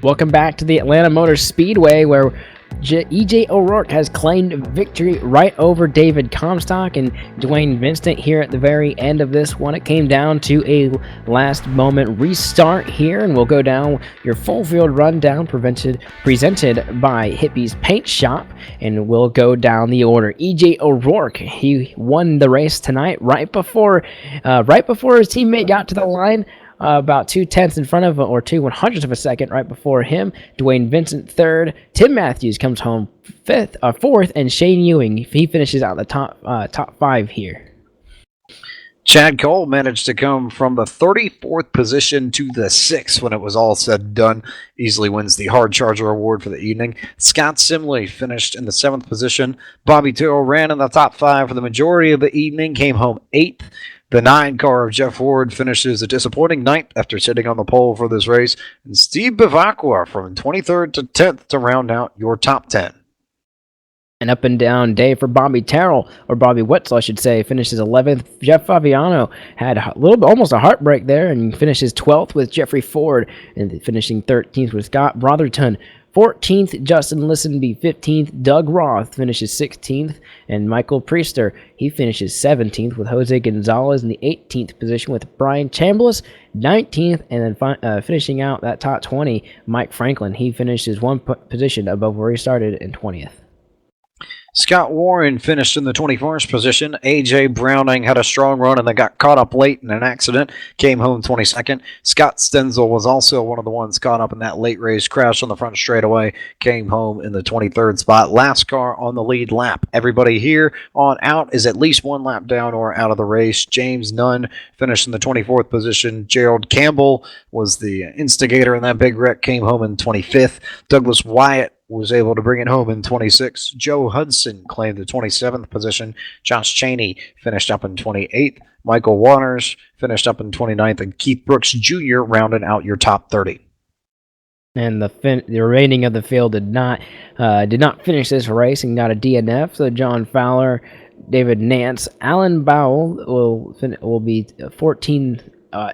Welcome back to the Atlanta Motor Speedway, where EJ O'Rourke has claimed victory right over David Comstock and Dwayne Vincent here at the very end of this one. It came down to a last moment restart here, and we'll go down your full field rundown presented by Hippie's Paint Shop, and we'll go down the order. EJ O'Rourke, he won the race tonight right before his teammate got to the line. About 2/10 in front of, or 2/100ths of a second right before him. Dwayne Vincent third. Tim Matthews comes home fourth, and Shane Ewing, he finishes out the top 5 here. Chad Cole managed to come from the 34th position to the 6th when it was all said and done. Easily wins the Hard Charger Award for the evening. Scott Simley finished in the 7th position. Bobby Tyrrell ran in the top 5 for the majority of the evening, came home 8th. The 9 car of Jeff Ward finishes a disappointing 9th after sitting on the pole for this race. And Steve Bivacqua from 23rd to 10th to round out your top 10. An up and down day for Bobby Terrell, or Bobby Wetzel, I should say, finishes 11th. Jeff Faviano had almost a heartbreak there and finishes 12th with Jeffrey Ford, and finishing 13th with Scott Brotherton. 14th, Justin Listenby. 15th, Doug Roth finishes 16th. And Michael Priester, he finishes 17th with Jose Gonzalez in the 18th position with Brian Chambliss, 19th. And then finishing out that top 20, Mike Franklin. He finishes one position above where he started in 20th. Scott Warren finished in the 21st position. A.J. Browning had a strong run and then got caught up late in an accident. Came home 22nd. Scott Stenzel was also one of the ones caught up in that late race. Crashed on the front straightaway. Came home in the 23rd spot. Last car on the lead lap. Everybody here on out is at least one lap down or out of the race. James Nunn finished in the 24th position. Gerald Campbell was the instigator in that big wreck. Came home in 25th. Douglas Wyatt was able to bring it home in 26. Joe Hudson claimed the 27th position. Josh Cheney finished up in 28th. Michael Waters finished up in 29th. And Keith Brooks Jr. rounded out your top 30. And the remaining of the field did not finish this race and got a DNF. So John Fowler, David Nance, Alan Bowell will be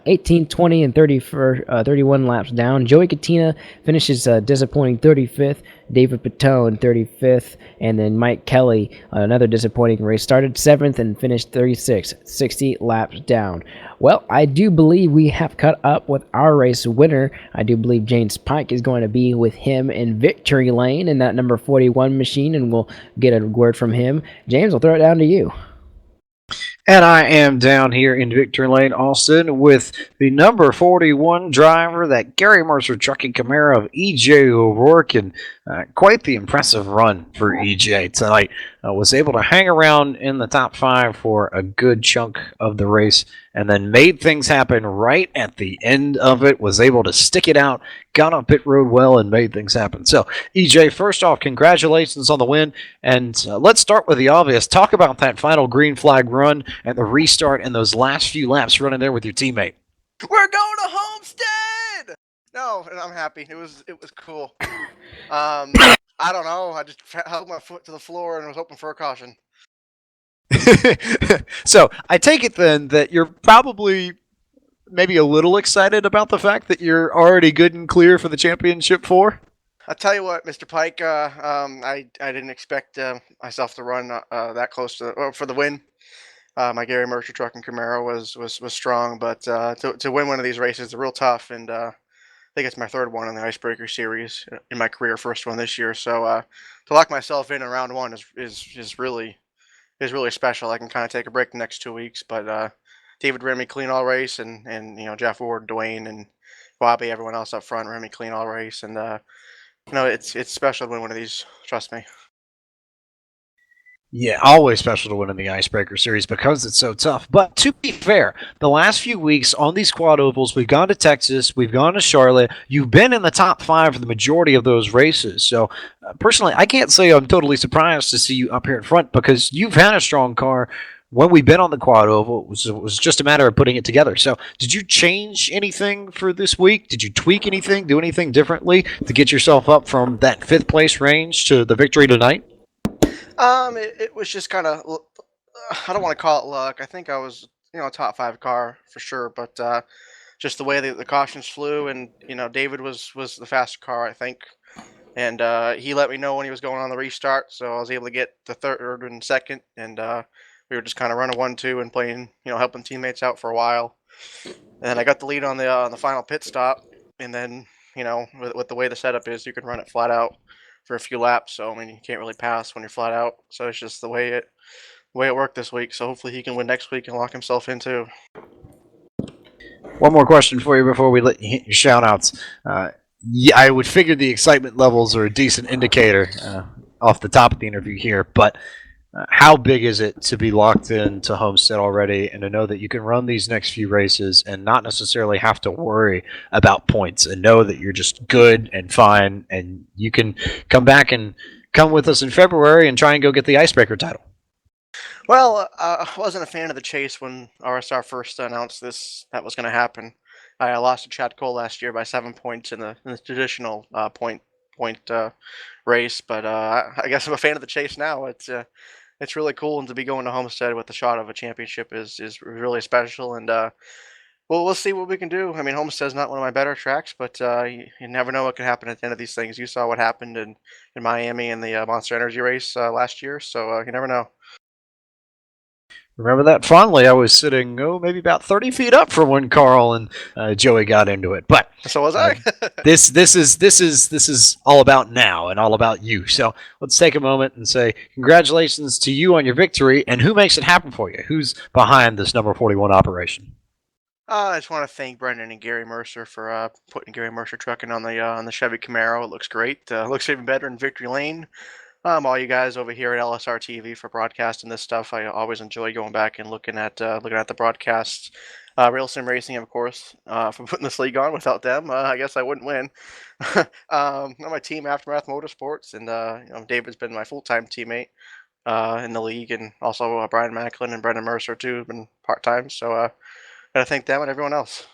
18, 20, and 31 laps down. Joey Katina finishes disappointing 35th. David Patone 35th. And then Mike Kelly, another disappointing race, started 7th and finished 36th, 60 laps down. Well, I do believe we have caught up with our race winner. I do believe James Pike is going to be with him in victory lane in that number 41 machine, and we'll get a word from him. James, I'll throw it down to you. And I am down here in Victory Lane, Austin, with the number 41 driver, that Gary Mercer Trucking Camaro of E.J. O'Rourke, and quite the impressive run for E.J. tonight. Was able to hang around in the top 5 for a good chunk of the race, and then made things happen right at the end of it, was able to stick it out, got on pit road well, and made things happen. So, EJ, first off, congratulations on the win, and let's start with the obvious. Talk about that final green flag run and the restart and those last few laps running there with your teammate. We're going to Homestead! No, and I'm happy. It was cool. I don't know. I just held my foot to the floor and was hoping for a caution. So I take it then that you're probably maybe a little excited about the fact that you're already good and clear for the championship 4? I'll tell you what, Mr. Pike, I didn't expect myself to run that close for the win. My Gary Mercer Trucking Camaro was strong, but to win one of these races is real tough, and I think it's my 3rd one in the Icebreaker Series in my career, first one this year. So to lock myself in round 1 is really special. I can kind of take a break the next 2 weeks, but David ran me clean all race, and Jeff Ward, Dwayne, and Bobby, everyone else up front ran me clean all race, and it's special to win one of these. Trust me. Yeah, always special to win in the Icebreaker Series because it's so tough. But to be fair, the last few weeks on these quad ovals, we've gone to Texas, we've gone to Charlotte. You've been in the top 5 for the majority of those races. So personally, I can't say I'm totally surprised to see you up here in front because you've had a strong car when we've been on the quad oval. It was just a matter of putting it together. So did you change anything for this week? Did you tweak anything, do anything differently to get yourself up from that 5th place range to the victory tonight? It was just kind of, I don't want to call it luck. I think I was, top 5 car for sure, but just the way the cautions flew, and David was the faster car, I think, and he let me know when he was going on the restart, so I was able to get the third and second, and we were just kind of running 1-2 and playing, helping teammates out for a while, and then I got the lead on the final pit stop, and then with the way the setup is, you can run it flat out for a few laps. So I mean, you can't really pass when you're flat out. So it's just the way it worked this week. So hopefully he can win next week and lock himself in too. One more question for you before we let you hit your shout-outs. Yeah, I would figure the excitement levels are a decent indicator off the top of the interview here, but how big is it to be locked into Homestead already and to know that you can run these next few races and not necessarily have to worry about points and know that you're just good and fine and you can come back and come with us in February and try and go get the Icebreaker title? Well, I wasn't a fan of the chase when RSR first announced that was going to happen. I lost to Chad Cole last year by 7 points in the traditional point race, but I guess I'm a fan of the chase now. It's really cool, and to be going to Homestead with the shot of a championship is really special. And we'll see what we can do. I mean, Homestead's not one of my better tracks, but you never know what can happen at the end of these things. You saw what happened in Miami in the Monster Energy race last year, so you never know. Remember that fondly. I was sitting, maybe about 30 feet up from when Carl and Joey got into it. But So was I. this is all about now and all about you. So let's take a moment and say congratulations to you on your victory. And who makes it happen for you? Who's behind this number 41 operation? I just want to thank Brendan and Gary Mercer for putting Gary Mercer trucking on the Chevy Camaro. It looks great. Looks even better in Victory Lane. All you guys over here at LSRTV for broadcasting this stuff. I always enjoy going back and looking at the broadcasts. Real Sim Racing, of course, for putting this league on. Without them, I guess I wouldn't win. On my team, Aftermath Motorsports, and David's been my full-time teammate in the league, and also Brian Macklin and Brendan Mercer too have been part-time. So gotta thank them and everyone else.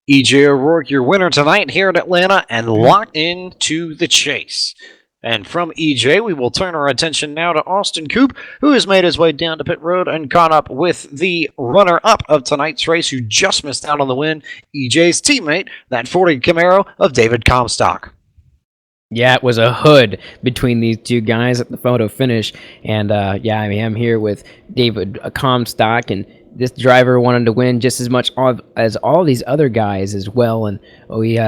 EJ O'Rourke, your winner tonight here in Atlanta, and locked into the chase. And from EJ, we will turn our attention now to Austin Coop, who has made his way down to pit road and caught up with the runner-up of tonight's race, who just missed out on the win, EJ's teammate, that 40 Camaro of David Comstock. Yeah, it was a hood between these two guys at the photo finish. And yeah, I mean, I'm here with David Comstock, and this driver wanted to win just as much as all these other guys as well. And we,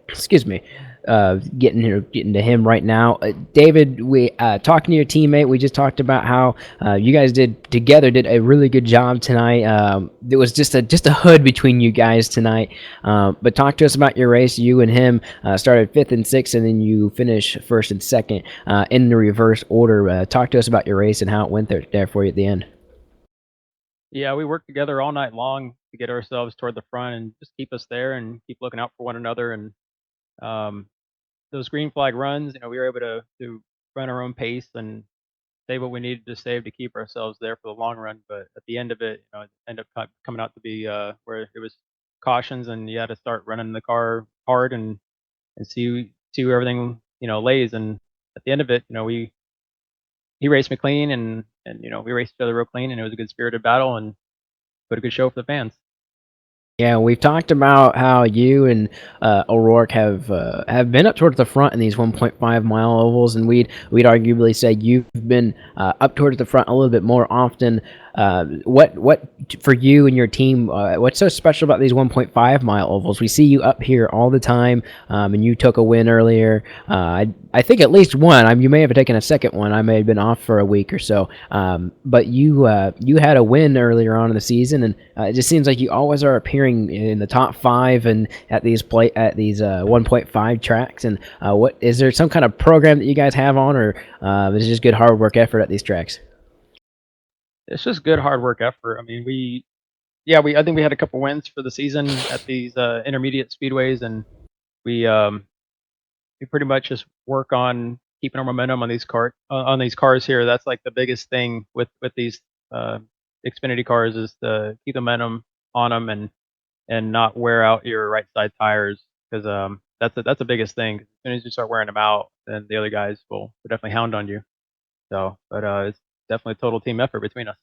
excuse me, getting to him right now. David, we talking to your teammate. We just talked about how you guys did a really good job tonight. There was just a hood between you guys tonight. But talk to us about your race. You and him started 5th and 6th, and then you finished 1st and 2nd in the reverse order. Talk to us about your race and how it went there for you at the end. Yeah, we worked together all night long to get ourselves toward the front and just keep us there and keep looking out for one another. And those green flag runs, we were able to run our own pace and save what we needed to save to keep ourselves there for the long run. But at the end of it, it ended up coming out to be where it was cautions, and you had to start running the car hard and see where everything lays. And at the end of it, he raced me clean, and we raced each other real clean, and it was a good spirited battle and put a good show for the fans. Yeah, we've talked about how you and O'Rourke have been up towards the front in these 1.5 mile ovals, and we'd arguably say you've been up towards the front a little bit more often. What for you and your team? What's so special about these 1.5 mile ovals? We see you up here all the time, and you took a win earlier. I think at least one. You may have taken a second one. I may have been off for a week or so, but you had a win earlier on in the season, and it just seems like you always are appearing in the top 5 and at these 1.5 tracks. And what is there some kind of program that you guys have on, or is it just good hard work effort at these tracks? It's just good hard work effort. I mean, I think we had a couple wins for the season at these intermediate speedways, and we pretty much just work on keeping our momentum on these cars here. That's like the biggest thing with these Xfinity cars, is to keep the momentum on them and not wear out your right side tires, because that's the biggest thing. As soon as you start wearing them out, then the other guys will definitely hound on you. So, but it's definitely a total team effort between us.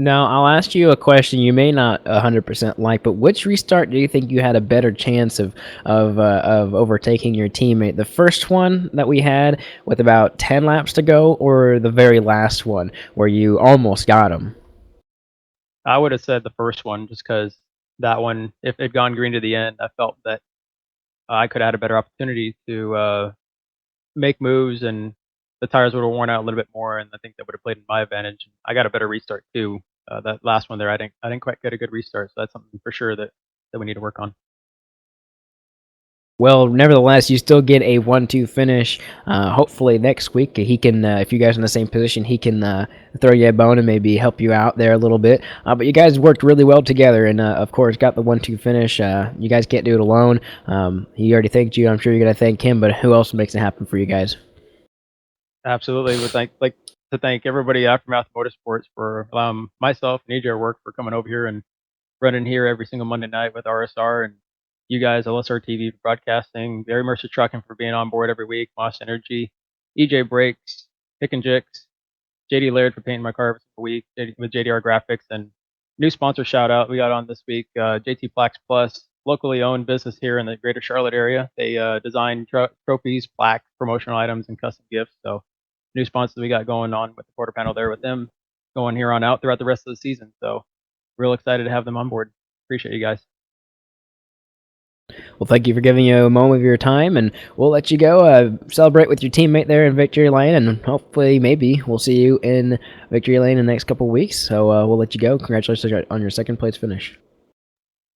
Now, I'll ask you a question you may not 100% like, but which restart do you think you had a better chance of overtaking your teammate? The first one that we had with about 10 laps to go, or the very last one where you almost got him? I would have said the first one just because that one, if it had gone green to the end, I felt that I could have had a better opportunity to make moves and the tires would have worn out a little bit more, and I think that would have played in my advantage. I got a better restart too. That last one there, I didn't quite get a good restart, so that's something for sure that we need to work on. Well, nevertheless, you still get a 1-2 finish. Hopefully next week he can, if you guys are in the same position, he can throw you a bone and maybe help you out there a little bit. But you guys worked really well together, and of course got the 1-2 finish. You guys can't do it alone. He already thanked you. I'm sure you're gonna thank him. But who else makes it happen for you guys? Absolutely, would like to thank everybody at Aftermath Motorsports for allowing myself and AJ work for coming over here and running here every single Monday night with RSR, and you guys, LSRTV for broadcasting, Gary Mercer Trucking for being on board every week, Moss Energy, EJ Brakes, Pick and Jicks, JD Laird for painting my car every single week with JDR Graphics, and new sponsor shout out we got on this week, JT Plaques Plus, locally owned business here in the greater Charlotte area. They design trophies, plaques, promotional items, and custom gifts. So new sponsors we got going on with the quarter panel there with them going here on out throughout the rest of the season. So real excited to have them on board. Appreciate you guys. Well, thank you for giving you a moment of your time, and we'll let you go. Celebrate with your teammate there in Victory Lane, and hopefully, maybe we'll see you in Victory Lane in the next couple of weeks. So we'll let you go. Congratulations on your second place finish.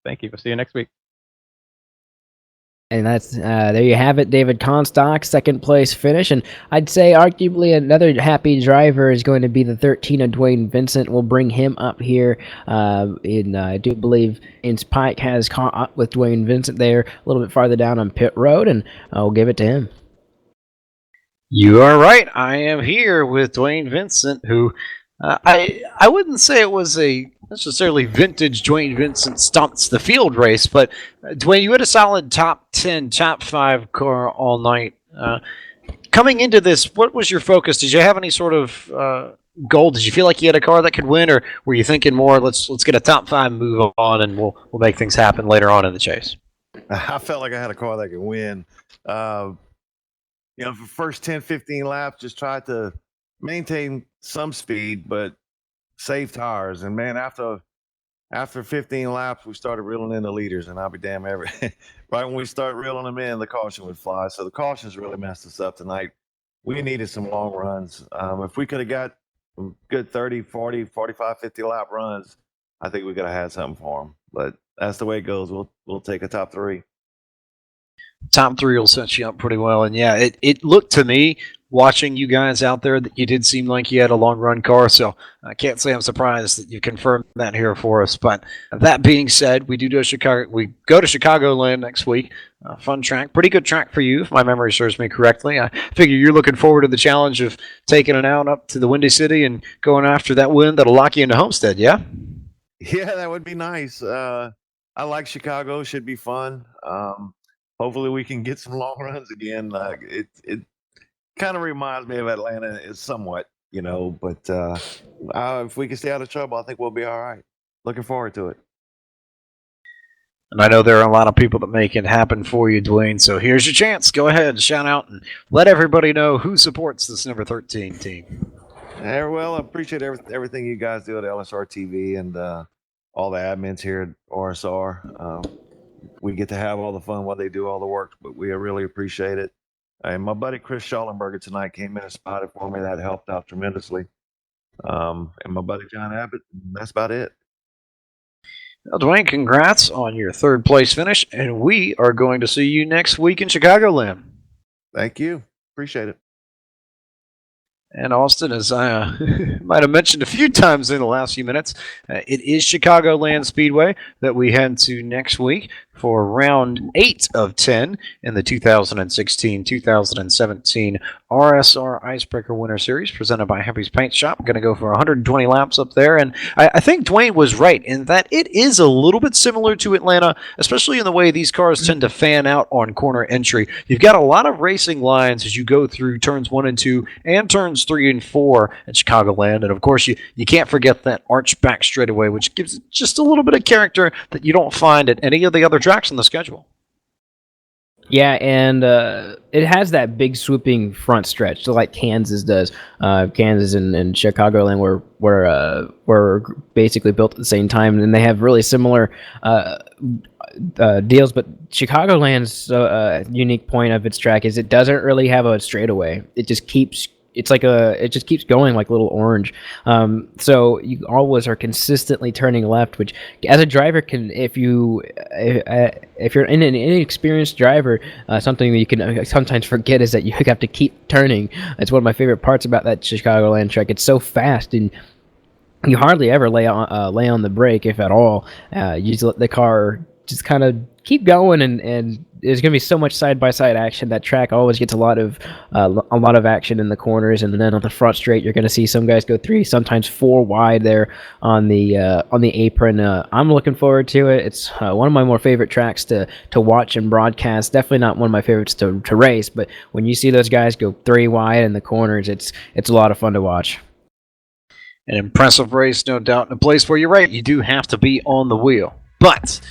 Thank you. We'll see you next week. And that's there you have it, David Comstock, second place finish. And I'd say arguably another happy driver is going to be the 13 of Dwayne Vincent. We'll bring him up here. I do believe Vince Pike has caught up with Dwayne Vincent there a little bit farther down on pit road, and I'll give it to him. You are right. I am here with Dwayne Vincent, who I wouldn't say it was a necessarily vintage Dwayne Vincent stunts the field race, but Dwayne, you had a solid top 10, top 5 car all night. Coming into this, what was your focus? Did you have any sort of goal? Did you feel like you had a car that could win, or were you thinking more, let's get a top 5 move on, and we'll make things happen later on in the chase? I felt like I had a car that could win. For first 10, 15 laps, just tried to maintain some speed, but save tires. And man, after 15 laps, we started reeling in the leaders, and I'll be damn right when we start reeling them in, the caution would fly. So the cautions really messed us up tonight. We needed some long runs. If we could have got good 30, 40, 45, 50 lap runs, I think we could have had something for them. But that's the way it goes. We'll take a top 3. Top 3 will set you up pretty well. And yeah, it looked to me, watching you guys out there, that you did seem like you had a long run car. So I can't say I'm surprised that you confirmed that here for us. But that being said, we go to Chicagoland next week. Fun track, pretty good track for you, if my memory serves me correctly. I figure you're looking forward to the challenge of taking it out up to the Windy City and going after that win that'll lock you into Homestead. Yeah. Yeah, that would be nice. I like Chicago. Should be fun. Hopefully we can get some long runs again. It kind of reminds me of Atlanta, is somewhat, but if we can stay out of trouble, I think we'll be all right. Looking forward to it. And I know there are a lot of people that make it happen for you, Dwayne. So here's your chance. Go ahead, shout out, and let everybody know who supports this number 13 team. Well, I appreciate everything you guys do at LSRTV and all the admins here at RSR. We get to have all the fun while they do all the work, but we really appreciate it. And my buddy Chris Schallenberger tonight came in and spotted for me. That helped out tremendously. And my buddy John Abbott, that's about it. Well, Dwayne, congrats on your third place finish, and we are going to see you next week in Chicagoland. Thank you. Appreciate it. And Austin, as I might have mentioned a few times in the last few minutes, it is Chicagoland Speedway that we head to next week. for round 8 of 10 in the 2016-2017 RSR Icebreaker Winter Series presented by Happy's Paint Shop. Going to go for 120 laps up there, and I think Dwayne was right in that it is a little bit similar to Atlanta, especially in the way these cars tend to fan out on corner entry. You've got a lot of racing lines as you go through turns 1 and 2 and turns 3 and 4 at Chicagoland, and of course you can't forget that arch back straightaway, which gives it just a little bit of character that you don't find at any of the other tracks on the schedule. Yeah, and it has that big swooping front stretch, so like Kansas does. Kansas and Chicagoland were basically built at the same time, and they have really similar deals. But Chicagoland's unique point of its track is it doesn't really have a straightaway. It just keeps. It just keeps going like a little orange. So you always are consistently turning left, which as a driver can, if you're an inexperienced driver, something that you can sometimes forget is that you have to keep turning. It's one of my favorite parts about that Chicagoland track. It's so fast and you hardly ever lay on the brake, if at all. You just let the car just kind of keep going, and there's going to be so much side-by-side action. That track always gets a lot of action in the corners, and then on the front straight, you're going to see some guys go 3, sometimes 4 wide there on the apron. I'm looking forward to it. It's one of my more favorite tracks to watch and broadcast. Definitely not one of my favorites to race, but when you see those guys go 3 wide in the corners, it's a lot of fun to watch. An impressive race, no doubt, in a place where you're right, you do have to be on the wheel. But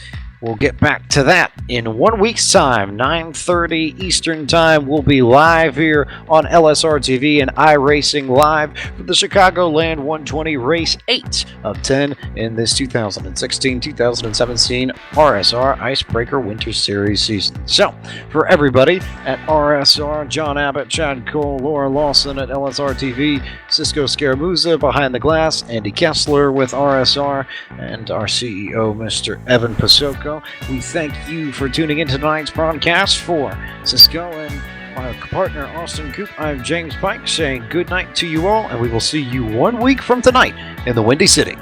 we'll get back to that in 1 week's time, 9:30 Eastern Time. We'll be live here on LSRTV and iRacing Live for the Chicagoland 120 Race 8 of 10 in this 2016-2017 RSR Icebreaker Winter Series season. So, for everybody at RSR, John Abbott, Chad Cole, Laura Lawson at LSRTV, Cisco Scaramuzza behind the glass, Andy Kessler with RSR, and our CEO, Mr. Evan Pasoko. We thank you for tuning in to tonight's broadcast. For Cisco and my partner Austin Coop, I'm James Pike saying good night to you all, and we will see you 1 week from tonight in the Windy City.